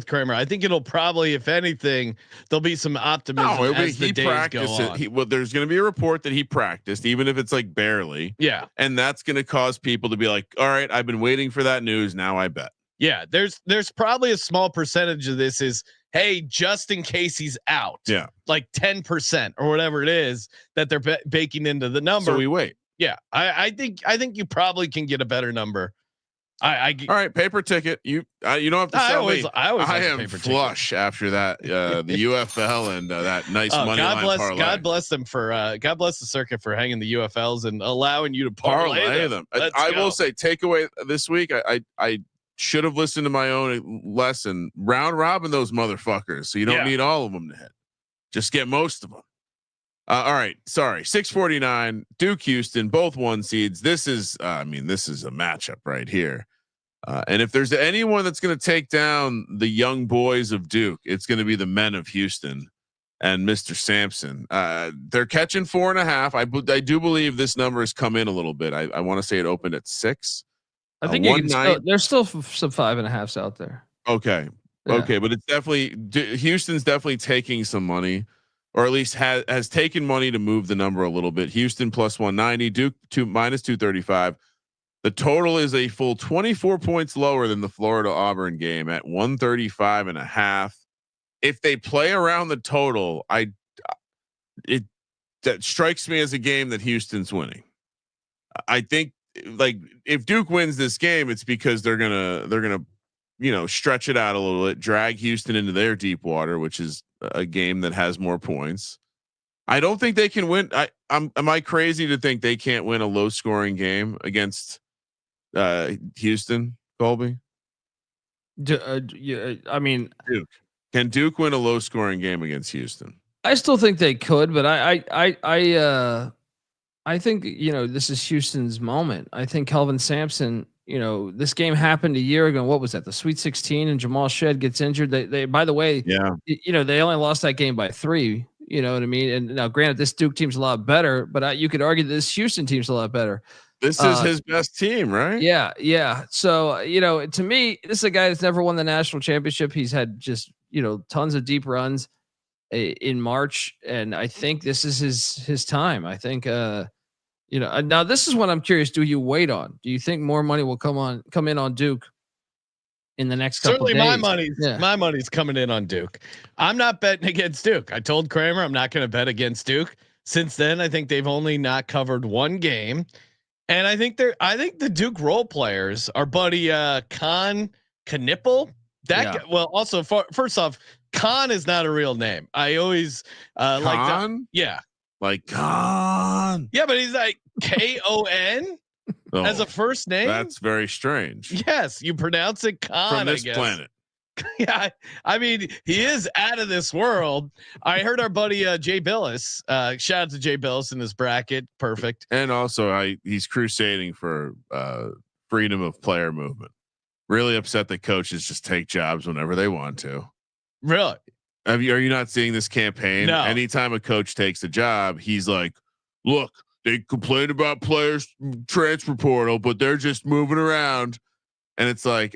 Kramer. I think it'll probably, if anything, there'll be some optimism as the days go on. There's going to be a report that he practiced, even if it's like barely. Yeah, and that's going to cause people to be like, "All right, I've been waiting for that news. Now I bet." Yeah, there's probably a small percentage of this is, hey, just in case he's out. Yeah, like 10% or whatever it is that they're baking into the number. So we wait. Yeah, I think you probably can get a better number. All right, paper ticket. You don't have to sell me. I am flush after that. The UFL and that nice money line parlay. God bless them for God bless the circuit for hanging the UFLs and allowing you to parlay them. I will say, takeaway this week. I should have listened to my own lesson. Round robin those motherfuckers, so you don't need all of them to hit. Just get most of them. All right. Sorry. 649 Duke Houston, both 1 seeds. This is a matchup right here. And if there's anyone that's going to take down the young boys of Duke, it's going to be the men of Houston and Mr. Sampson. They're catching 4.5. I do believe this number has come in a little bit. I want to say it opened at 6. I think there's still some 5.5s out there. Okay. Yeah. Okay. But it's definitely Houston's definitely taking some money, or at least has taken money to move the number a little bit. Houston +190, Duke -235. The total is a full 24 points lower than the Florida Auburn game at 135.5. If they play around the total, that strikes me as a game that Houston's winning. I think like if Duke wins this game, it's because they're gonna stretch it out a little bit, drag Houston into their deep water, which is a game that has more points. I don't think they can win. Am I crazy to think they can't win a low scoring game against Houston, Colby? I mean, Duke. Can Duke win a low scoring game against Houston? I still think they could, but I think, this is Houston's moment. I think Kelvin Sampson, this game happened a year ago. What was that? The Sweet 16, and Jamal Shedd gets injured. They by the way, they only lost that game by 3. You know what I mean? And now, granted, this Duke team's a lot better, but you could argue this Houston team's a lot better. This is his best team, right? Yeah. So, to me, this is a guy that's never won the national championship. He's had just, tons of deep runs in March, and I think this is his time. I think now this is what I'm curious. Do you wait on? Do you think more money will come in on Duke in the next couple Certainly of days? My money's coming in on Duke. I'm not betting against Duke. I told Kramer I'm not going to bet against Duke. Since then, I think they've only not covered 1 game, and I think the Duke role players, our buddy Con Knipple. Well, also first off, Con is not a real name. I always like that. Yeah. Like Con. Yeah, but he's like Kon. as a first name. That's very strange. Yes, you pronounce it Khan From this I guess. planet. Yeah, I mean, he is out of this world. I heard our buddy Jay Billis. Shout out to Jay Billis in this bracket. Perfect. And also, he's crusading for freedom of player movement. Really upset that coaches just take jobs whenever they want to. Really? Are you not seeing this campaign? No. Anytime a coach takes a job, he's like, "Look, they complain about players transfer portal, but they're just moving around," and it's like,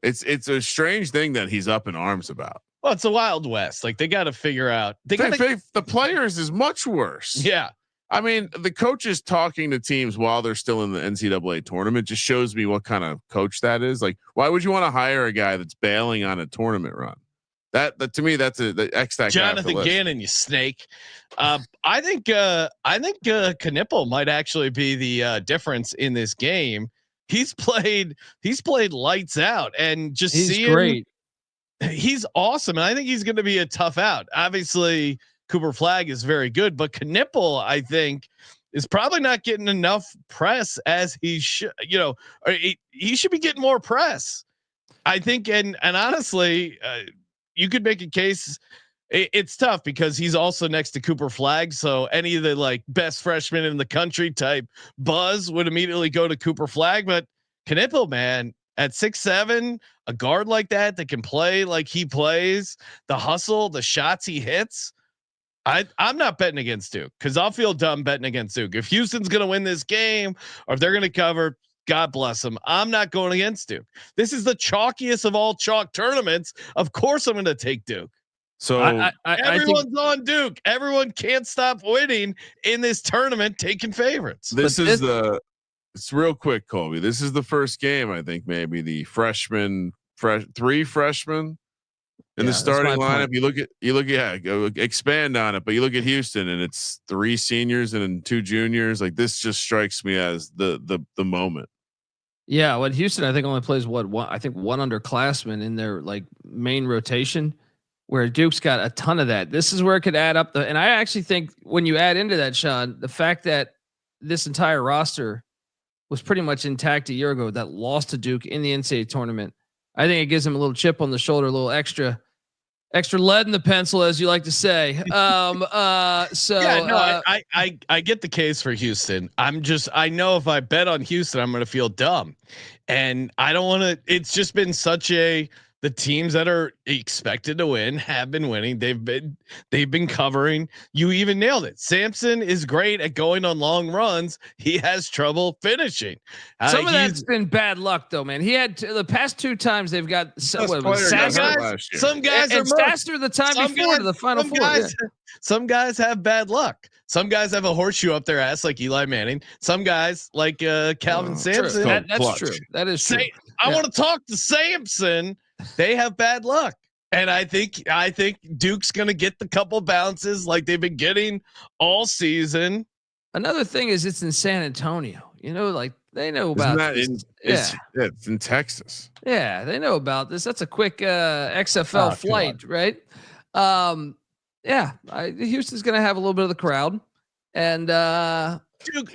it's a strange thing that he's up in arms about. Well, it's a Wild West. Like they got to figure out. The players is much worse. Yeah. I mean, the coaches talking to teams while they're still in the NCAA tournament just shows me what kind of coach that is. Like, why would you want to hire a guy that's bailing on a tournament run? That to me, that's the X that Jonathan Gannon, you snake. I think Knipple might actually be the difference in this game. He's played lights out, and just he's great. He's awesome, and I think he's going to be a tough out. Obviously, Cooper Flagg is very good, but Knipple, I think, is probably not getting enough press as he should. He should be getting more press. I think, and honestly, you could make a case. It's tough because he's also next to Cooper Flagg. So any of the like best freshmen in the country type buzz would immediately go to Cooper Flagg. But Knipple, man, at 6'7", a guard like that can play like he plays, the hustle, the shots he hits. I'm not betting against Duke because I'll feel dumb betting against Duke. If Houston's going to win this game or if they're going to cover, God bless them. I'm not going against Duke. This is the chalkiest of all chalk tournaments. Of course I'm going to take Duke. So everyone's on Duke. Everyone can't stop winning in this tournament, taking favorites. It's real quick, Colby. This is the first game. I think maybe the three freshmen in the starting lineup. Go expand on it, but you look at Houston and it's 3 seniors and 2 juniors. Like this just strikes me as the moment. Yeah. What Houston, I think only plays one underclassman in their like main rotation, where Duke's got a ton of that. This is where it could add up and I actually think when you add into that, Sean, the fact that this entire roster was pretty much intact a year ago that lost to Duke in the NCAA tournament, I think it gives him a little chip on the shoulder, a little extra lead in the pencil, as you like to say. I get the case for Houston. I know if I bet on Houston, I'm going to feel dumb, and I don't want to. It's just been the teams that are expected to win have been winning. They've been covering. You even nailed it. Samson is great at going on long runs. He has trouble finishing. Some of that's been bad luck though, man. He had the past 2 times they've got some guys are faster the time before to the Final Four. Some guys have bad luck. Some guys have a horseshoe up their ass like Eli Manning. Some guys like Calvin Sampson. That's true. That is true. I want to talk to Sampson. They have bad luck. And I think Duke's going to get the couple bounces like they've been getting all season. Another thing is it's in San Antonio, like they know about this. It's in Texas. Yeah. They know about this. That's a quick XFL flight, right? Houston's going to have a little bit of the crowd, and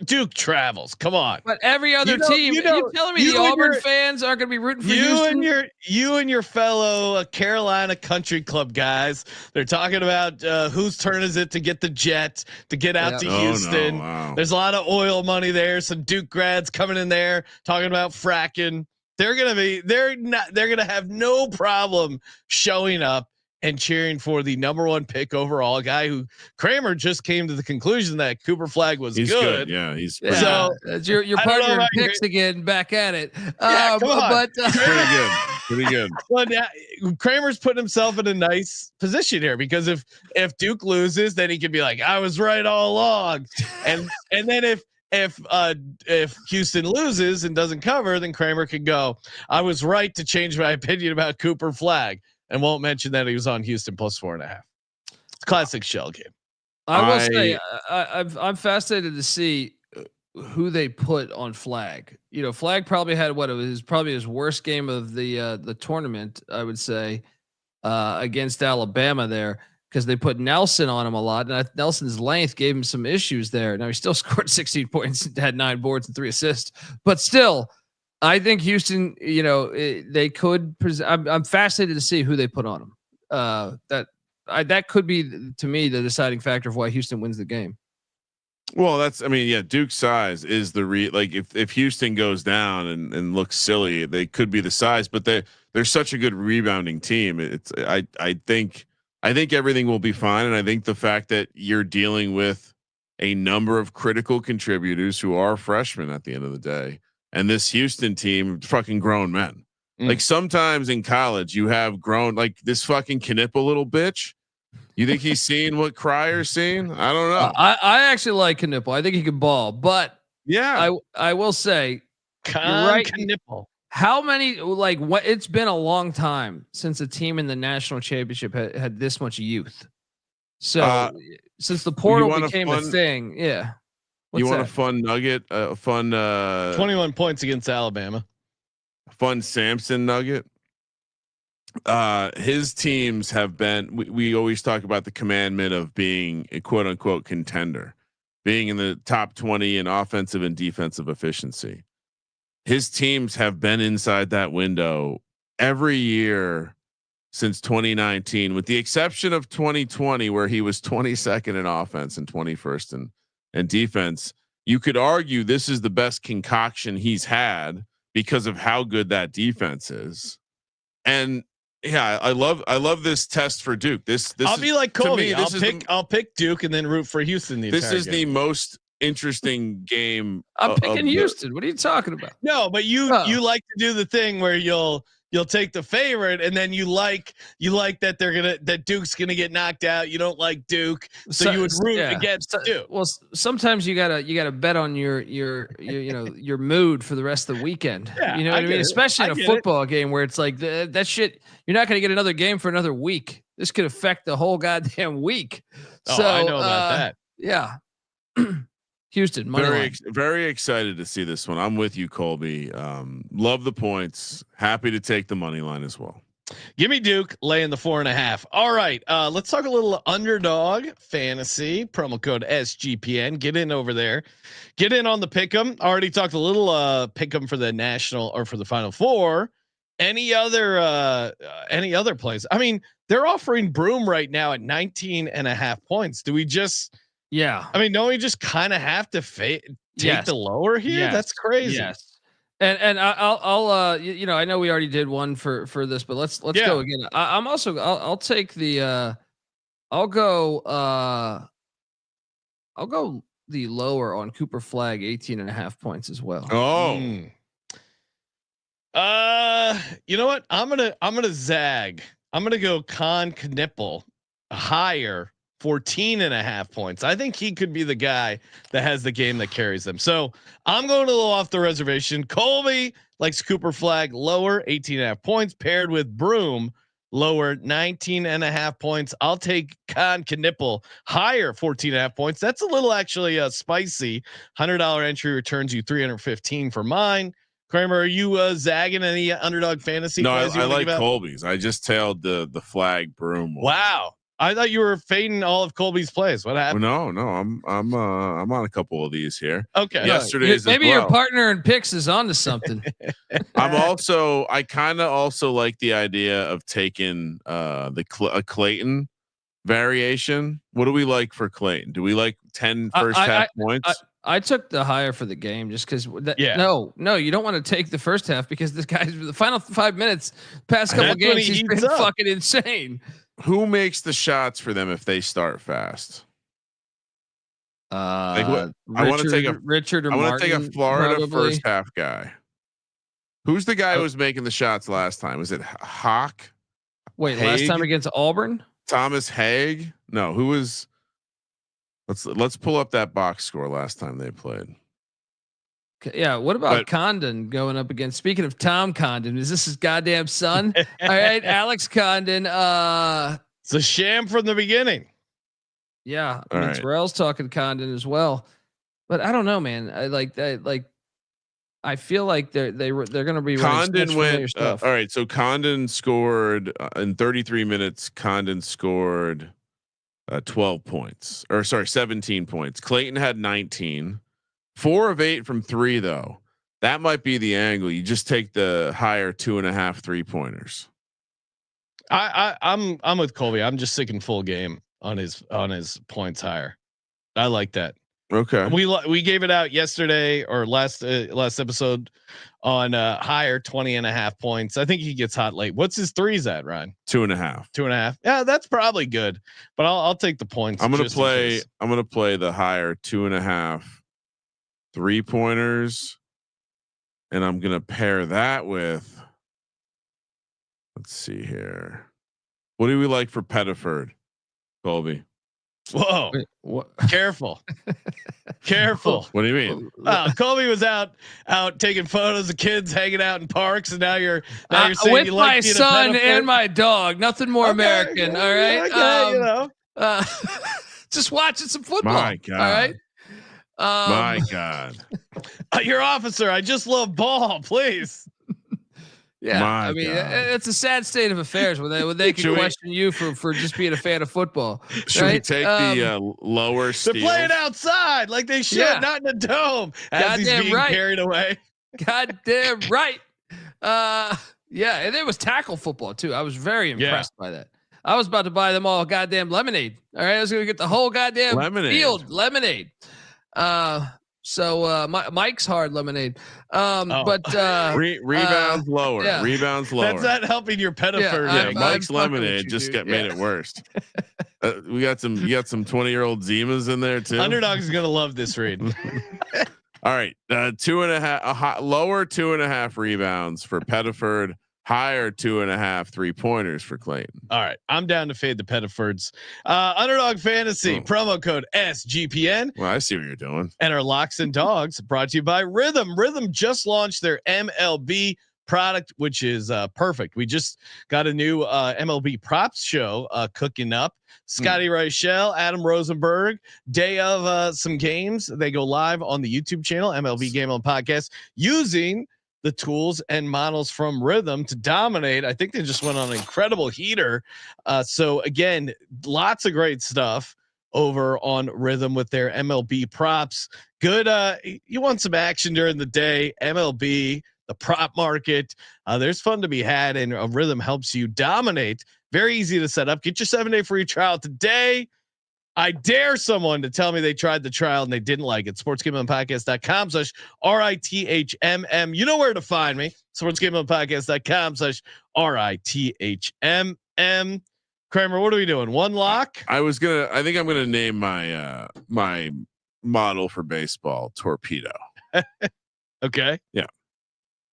Duke travels. Come on. But every other team, you telling me the Auburn fans aren't going to be rooting for Houston? You and your fellow Carolina Country Club guys, they're talking about whose turn is it to get the jet to get out to Houston. No, wow. There's a lot of oil money there. Some Duke grads coming in there talking about fracking. They're going to have no problem showing up and cheering for the #1 pick overall, a guy who Kramer just came to the conclusion that Cooper Flagg was good. Yeah, so you're part of your picks again, back at it. Come on. But pretty good. Well, Kramer's putting himself in a nice position here because if Duke loses, then he can be like, I was right all along. And then if Houston loses and doesn't cover, then Kramer can go, I was right to change my opinion about Cooper Flagg. And won't mention that he was on Houston plus 4.5. Classic shell game. I will say I'm fascinated to see who they put on Flagg. Flagg probably had probably his worst game of the tournament, I would say, against Alabama there. because they put Nelson on him a lot, and Nelson's length gave him some issues there. Now he still scored 16 points, had 9 boards and 3 assists, but still, I think Houston, they could. I'm fascinated to see who they put on him. That could be, to me, the deciding factor of why Houston wins the game. Well, Duke's size is if Houston goes down and looks silly, they could be the size, but they're such a good rebounding team. I think everything will be fine. And I think the fact that you're dealing with a number of critical contributors who are freshmen at the end of the day, and this Houston team, fucking grown men. Like sometimes in college you have grown, like this fucking Knipple little bitch. You think he's seen what Cryer's seen? I don't know. I actually like Knipple. I think he can ball, but yeah, I will say, you're right. Knipple. How many, it's been a long time since a team in the national championship had this much youth. So since the portal became a thing, yeah. You want a fun nugget? A fun 21 points against Alabama. Fun Samson nugget. His teams have been. We always talk about the commandment of being a quote unquote contender, being in the top 20 in offensive and defensive efficiency. His teams have been inside that window every year since 2019, with the exception of 2020, where he was 22nd in offense and 21st in defense. You could argue this is the best concoction he's had because of how good that defense is. And yeah, I love this test for Duke. This I'll be like Colby. I'll pick Duke and then root for Houston. This is the most interesting game. I'm picking Houston. What are you talking about? No, but you like to do the thing where you'll take the favorite and then you like that Duke's gonna get knocked out. You don't like Duke, so you would root against Duke. Well, sometimes you gotta bet on your mood for the rest of the weekend. Yeah, you know what I mean? Especially in a football game where it's like that shit. You're not gonna get another game for another week. This could affect the whole goddamn week. So I know about that. Yeah. Houston, very excited to see this one. I'm with you, Colby. Love the points. Happy to take the money line as well. Give me Duke laying the 4.5. All right, let's talk a little Underdog fantasy. Promo code SGPN. Get in over there. Get in on the pick'em. Already talked a little pick'em for the national or for the Final Four. Any other plays? I mean, they're offering Broom right now at 19.5 points. Do we just? Yeah. I mean, don't we just kind of have to take the lower here? Yes. That's crazy. Yes. And I'll I know we already did one for this, but let's go again. I'll take the I'll go the lower on Cooper Flag 18.5 points as well. Oh. You know what? I'm gonna zag. I'm gonna go Con Knipple higher. 14.5 points. I think he could be the guy that has the game that carries them. So I'm going a little off the reservation. Colby likes Cooper Flag lower 18.5 points paired with Broom lower 19.5 points. I'll take Con Knipple higher 14.5 points. That's a little actually spicy. $100 entry returns you 315 for mine. Kramer, are you zagging any Underdog fantasy? No, I like Colby's. I just tailed the Flag Broom one. Wow. I thought you were fading all of Colby's plays. What happened? No, I'm on a couple of these here. Okay. Yesterday's maybe your partner in picks is on to something. I kind of also like the idea of taking a Clayton variation. What do we like for Clayton? Do we like 10 first half points? I took the higher for the game just because. No, you don't want to take the first half because this guy's the final 5 minutes, past couple of games, he's been fucking insane. Who makes the shots for them if they start fast? I want to take a Florida probably. First half guy. Who's the guy who was making the shots last time? Was it Hawk? Wait, Haig? last time against Auburn? Thomas Haig? No, who was? Let's pull up that box score last time they played. Yeah, what about Condon going up against? Speaking of Tom Condon, is this his goddamn son? All right, Alex Condon. It's a sham from the beginning. Yeah, I mean, Terrell's talking Condon as well, but I don't know, man. I feel like they're going to be Condon went. All right, so Condon scored in 33 minutes. Condon scored 12 points, or sorry, 17 points. Clayton had 19, 4 of 8 from 3 though. That might be the angle. You just take the higher 2.5 3-pointers. I'm with Colby. I'm just sticking full game on his points higher. I like that. Okay. We gave it out yesterday or last episode on higher 20.5 points. I think he gets hot late. What's his threes at, Ryan? 2.5. 2.5. Yeah, that's probably good. But I'll take the points. I'm gonna play the higher 2.5 3-pointers, and I'm gonna pair that with. Let's see here. What do we like for Pettiford, Colby? Whoa! Wait, careful, careful. What do you mean? Colby was out taking photos of kids hanging out in parks, and now you're saying with you my like son and my dog. Nothing more American. All right. Okay, just watching some football. My God. All right. My God. Your officer. I just love ball. Please. Yeah, My I mean, God. it's a sad state of affairs when they can question you for just being a fan of football. Should we take the lower? They're playing outside like they should, not in a dome. As he's being carried away. Goddamn right. Yeah, and it was tackle football too. I was very impressed by that. I was about to buy them all goddamn lemonade. All right, I was gonna get the whole goddamn field lemonade. So Mike's hard lemonade. But rebounds lower. Yeah. Rebounds lower. That's not helping your Pettiford. Yeah, Mike's lemonade just made it worse. You got some 20-year-old Zimas in there too. Underdog is gonna love this read. All right, 2.5 lower 2.5 rebounds for Pettiford. Higher 2.5 3-pointers for Clayton. All right, I'm down to fade the Pettifords. Underdog Fantasy promo code SGPN. Well, I see what you're doing. And our locks and dogs brought to you by Rhythm. Rhythm just launched their MLB product, which is perfect. We just got a new MLB props show cooking up. Scotty Reichel, Adam Rosenberg, day of some games. They go live on the YouTube channel, MLB Game On Podcast, using the tools and models from Rhythm to dominate. I think they just went on an incredible heater. So again, lots of great stuff over on Rhythm with their MLB props. Good. You want some action during the day, MLB, the prop market. There's fun to be had, and Rhythm helps you dominate. Very easy to set up. Get your 7-day free trial today. I dare someone to tell me they tried the trial and they didn't like it. sportsgameonpodcast.com/RITHMM. You know where to find me. sportsgameonpodcast.com/RITHMM. Kramer, what are we doing? One lock? I think I'm gonna name my my model for baseball Torpedo. Okay. Yeah.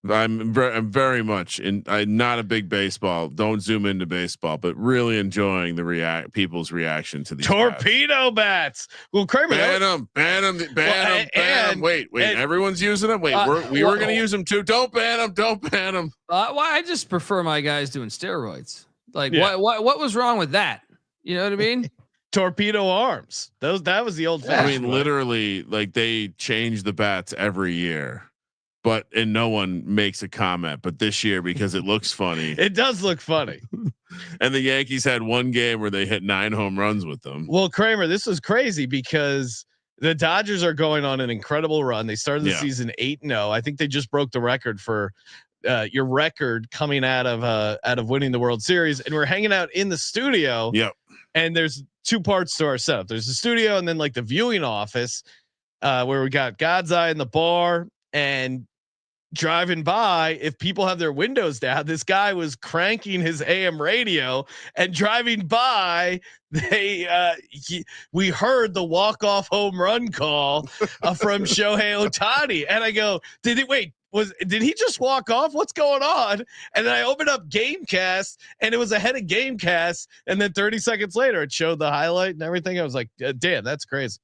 I'm very much I'm not a big baseball. Don't zoom into baseball, but really enjoying the people's reaction to these torpedo bats. Well, Kramer, ban them. Wait, everyone's using them. Wait, we were going to use them too. Don't ban them. Don't ban them. Why? I just prefer my guys doing steroids. Like, what was wrong with that? You know what I mean? Torpedo arms. That was the old fashioned. I mean, literally, like they change the bats every year. And no one makes a comment, but this year, because it looks funny, it does look funny. And the Yankees had one game where they hit 9 home runs with them. Well, Kramer, this was crazy because the Dodgers are going on an incredible run. They started the season 8-0. I think they just broke the record for your record coming out of winning the World Series. And we're hanging out in the studio. Yep. And there's 2 parts to our setup. There's the studio and then like the viewing office where we got God's Eye in the bar. And driving by, if people have their windows down, this guy was cranking his AM radio, and driving by, we heard the walk-off home run call from Shohei Ohtani. And I go, did he just walk off? What's going on? And then I opened up Gamecast and it was ahead of Gamecast. And then 30 seconds later, it showed the highlight and everything. I was like, damn, that's crazy.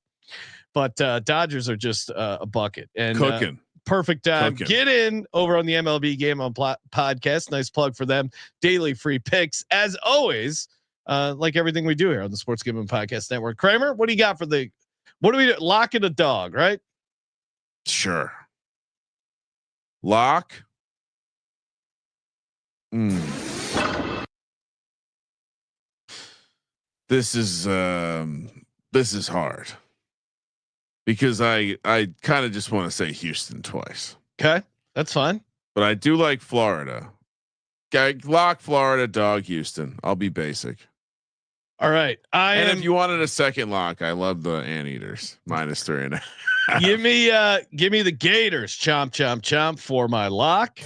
But Dodgers are just a bucket and cooking. Perfect time. Get in over on the MLB Game On Podcast. Nice plug for them. Daily free picks as always. Like everything we do here on the Sports Game On Podcast Network. Kramer, what do you got for what do we do? Lock and a dog, right? Sure. Lock. This is hard because I kind of just want to say Houston twice. Okay, that's fine. But I do like Florida. Lock Florida, dog Houston. I'll be basic. All right. And if you wanted a second lock, I love the Anteaters -3.5. Give me the Gators. Chomp, chomp, chomp for my lock.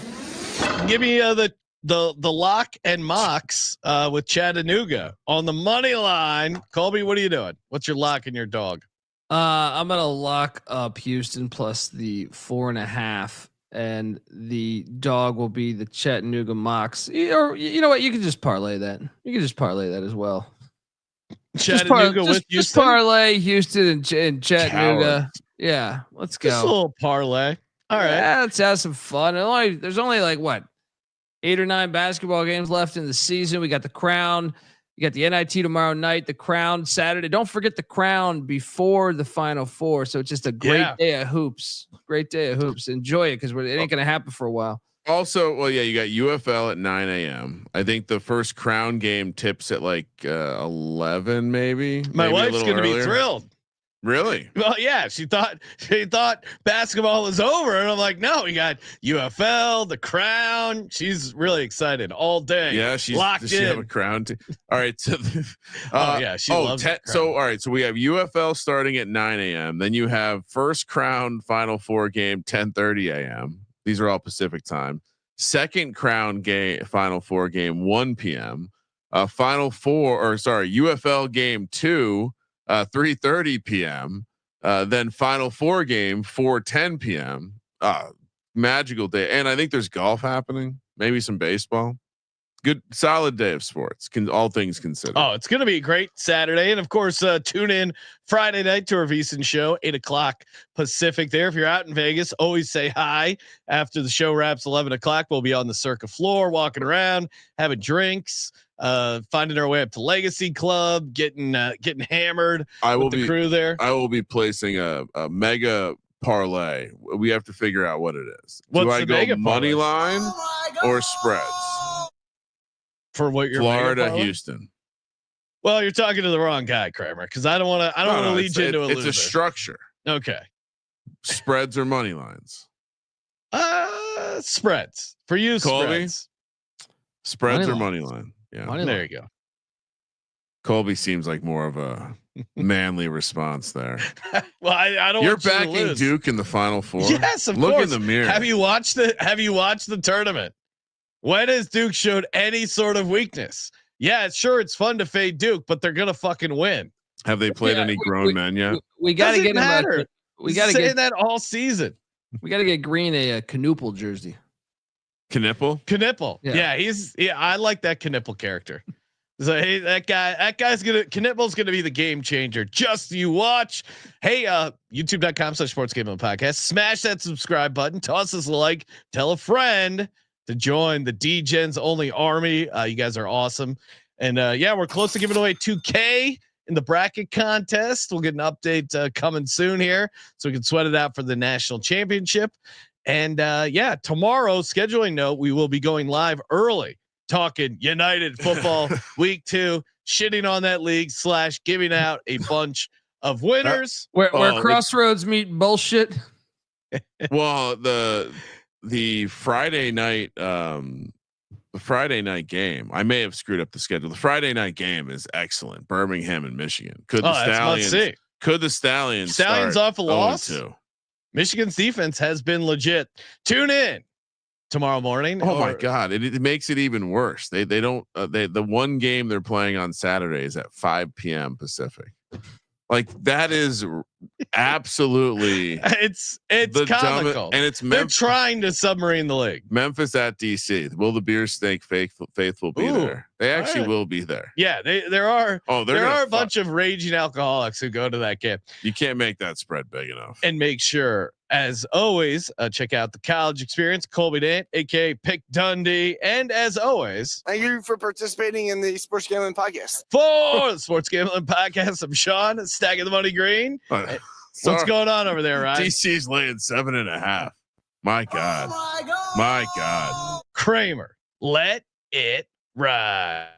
Give me the lock and mocks with Chattanooga on the money line. Colby, what are you doing? What's your lock and your dog? I'm gonna lock up Houston plus the 4.5, and the dog will be the Chattanooga mocks. Or you know what? You can just parlay that. You can just parlay that as well. Chattanooga with Houston. Just parlay Houston and Chattanooga. Cowards. Yeah, let's go. Just a little parlay. All right. Yeah, let's have some fun. There's only like what 8 or 9 basketball games left in the season. We got the Crown. You got the NIT tomorrow night. The Crown Saturday. Don't forget the Crown before the Final Four. So it's just a great day of hoops. Great day of hoops. Enjoy it because it ain't gonna happen for a while. Also, well, yeah, you got UFL at 9 a.m. I think the first Crown game tips at like 11, maybe. My maybe wife's gonna be thrilled. Really? Well, yeah, she thought basketball was over, and I'm like, no, we got UFL, the Crown. She's really excited all day. Yeah, she's locked does in. She have a crown too? All right. So, she loves it. So all right. So we have UFL starting at 9 a.m. Then you have first Crown Final Four game 10:30 a.m. These are all Pacific time. Second Crown game Final Four game 1 p.m. UFL game 2. 3:30 p.m. Then Final Four game 4:10 p.m. Magical day, and I think there's golf happening. Maybe some baseball. Good, solid day of sports. All things considered. Oh, it's going to be a great Saturday, and of course, tune in Friday night to our VSiN show, 8:00 Pacific. There, if you're out in Vegas, always say hi after the show wraps. 11:00, we'll be on the Circa floor, walking around, having drinks. Finding our way up to Legacy Club, getting hammered. I will with the be crew there. I will be placing a mega parlay. We have to figure out what it is. What's Do I the go mega money parlay? line or spreads? For what you're Florida, Houston. Well, you're talking to the wrong guy, Kramer, because I don't want to lead you into a loser. It's a structure. Okay. Spreads or money lines? Spreads for you. Colby? Spreads money or lines. money line? Yeah. There you go. Colby seems like more of a manly response there. Well, I don't. You're backing Duke in the Final Four. Yes, of course. course. Look in the mirror. Have you watched the tournament? When has Duke showed any sort of weakness? Yeah, it's fun to fade Duke, but they're gonna fucking win. Have they played any grown men yet? We got to get him. We got to get that all season. We got to get Green a Knupel jersey. Knipple. Yeah, I like that Knipple character. So hey, Knipple's gonna be the game changer. Just you watch. Hey, youtube.com/sportsgaming podcast. Smash that subscribe button. Toss us a like. Tell a friend to join the D-Gens only army. You guys are awesome. And we're close to giving away 2K in the bracket contest. We'll get an update coming soon here, so we can sweat it out for the national championship. And tomorrow, scheduling note, we will be going live early, talking United football week 2, shitting on that league / giving out a bunch of winners. Where crossroads meet bullshit. Well, the Friday night game, I may have screwed up the schedule. The Friday night game is excellent. Birmingham and Michigan. Could the Stallions off a loss? Michigan's defense has been legit. Tune in tomorrow morning. Oh my God. It makes it even worse. The one game they're playing on Saturday is at 5 p.m. Pacific. Like that is absolutely it's comical, and they're trying to submarine the league. Memphis at DC. Will the beer steak faithful be there? They actually will be there. Yeah, there are a bunch of raging alcoholics who go to that game. You can't make that spread big enough. And make sure, as always, check out the college experience. Colby Dant, aka Pick Dundee, and as always, thank you for participating in the Sports Gambling Podcast. For the Sports Gambling Podcast, I'm Sean, stacking the money green. What's going on over there, Ryan? DC's laying 7.5. My God. My God. Kramer, let it ride.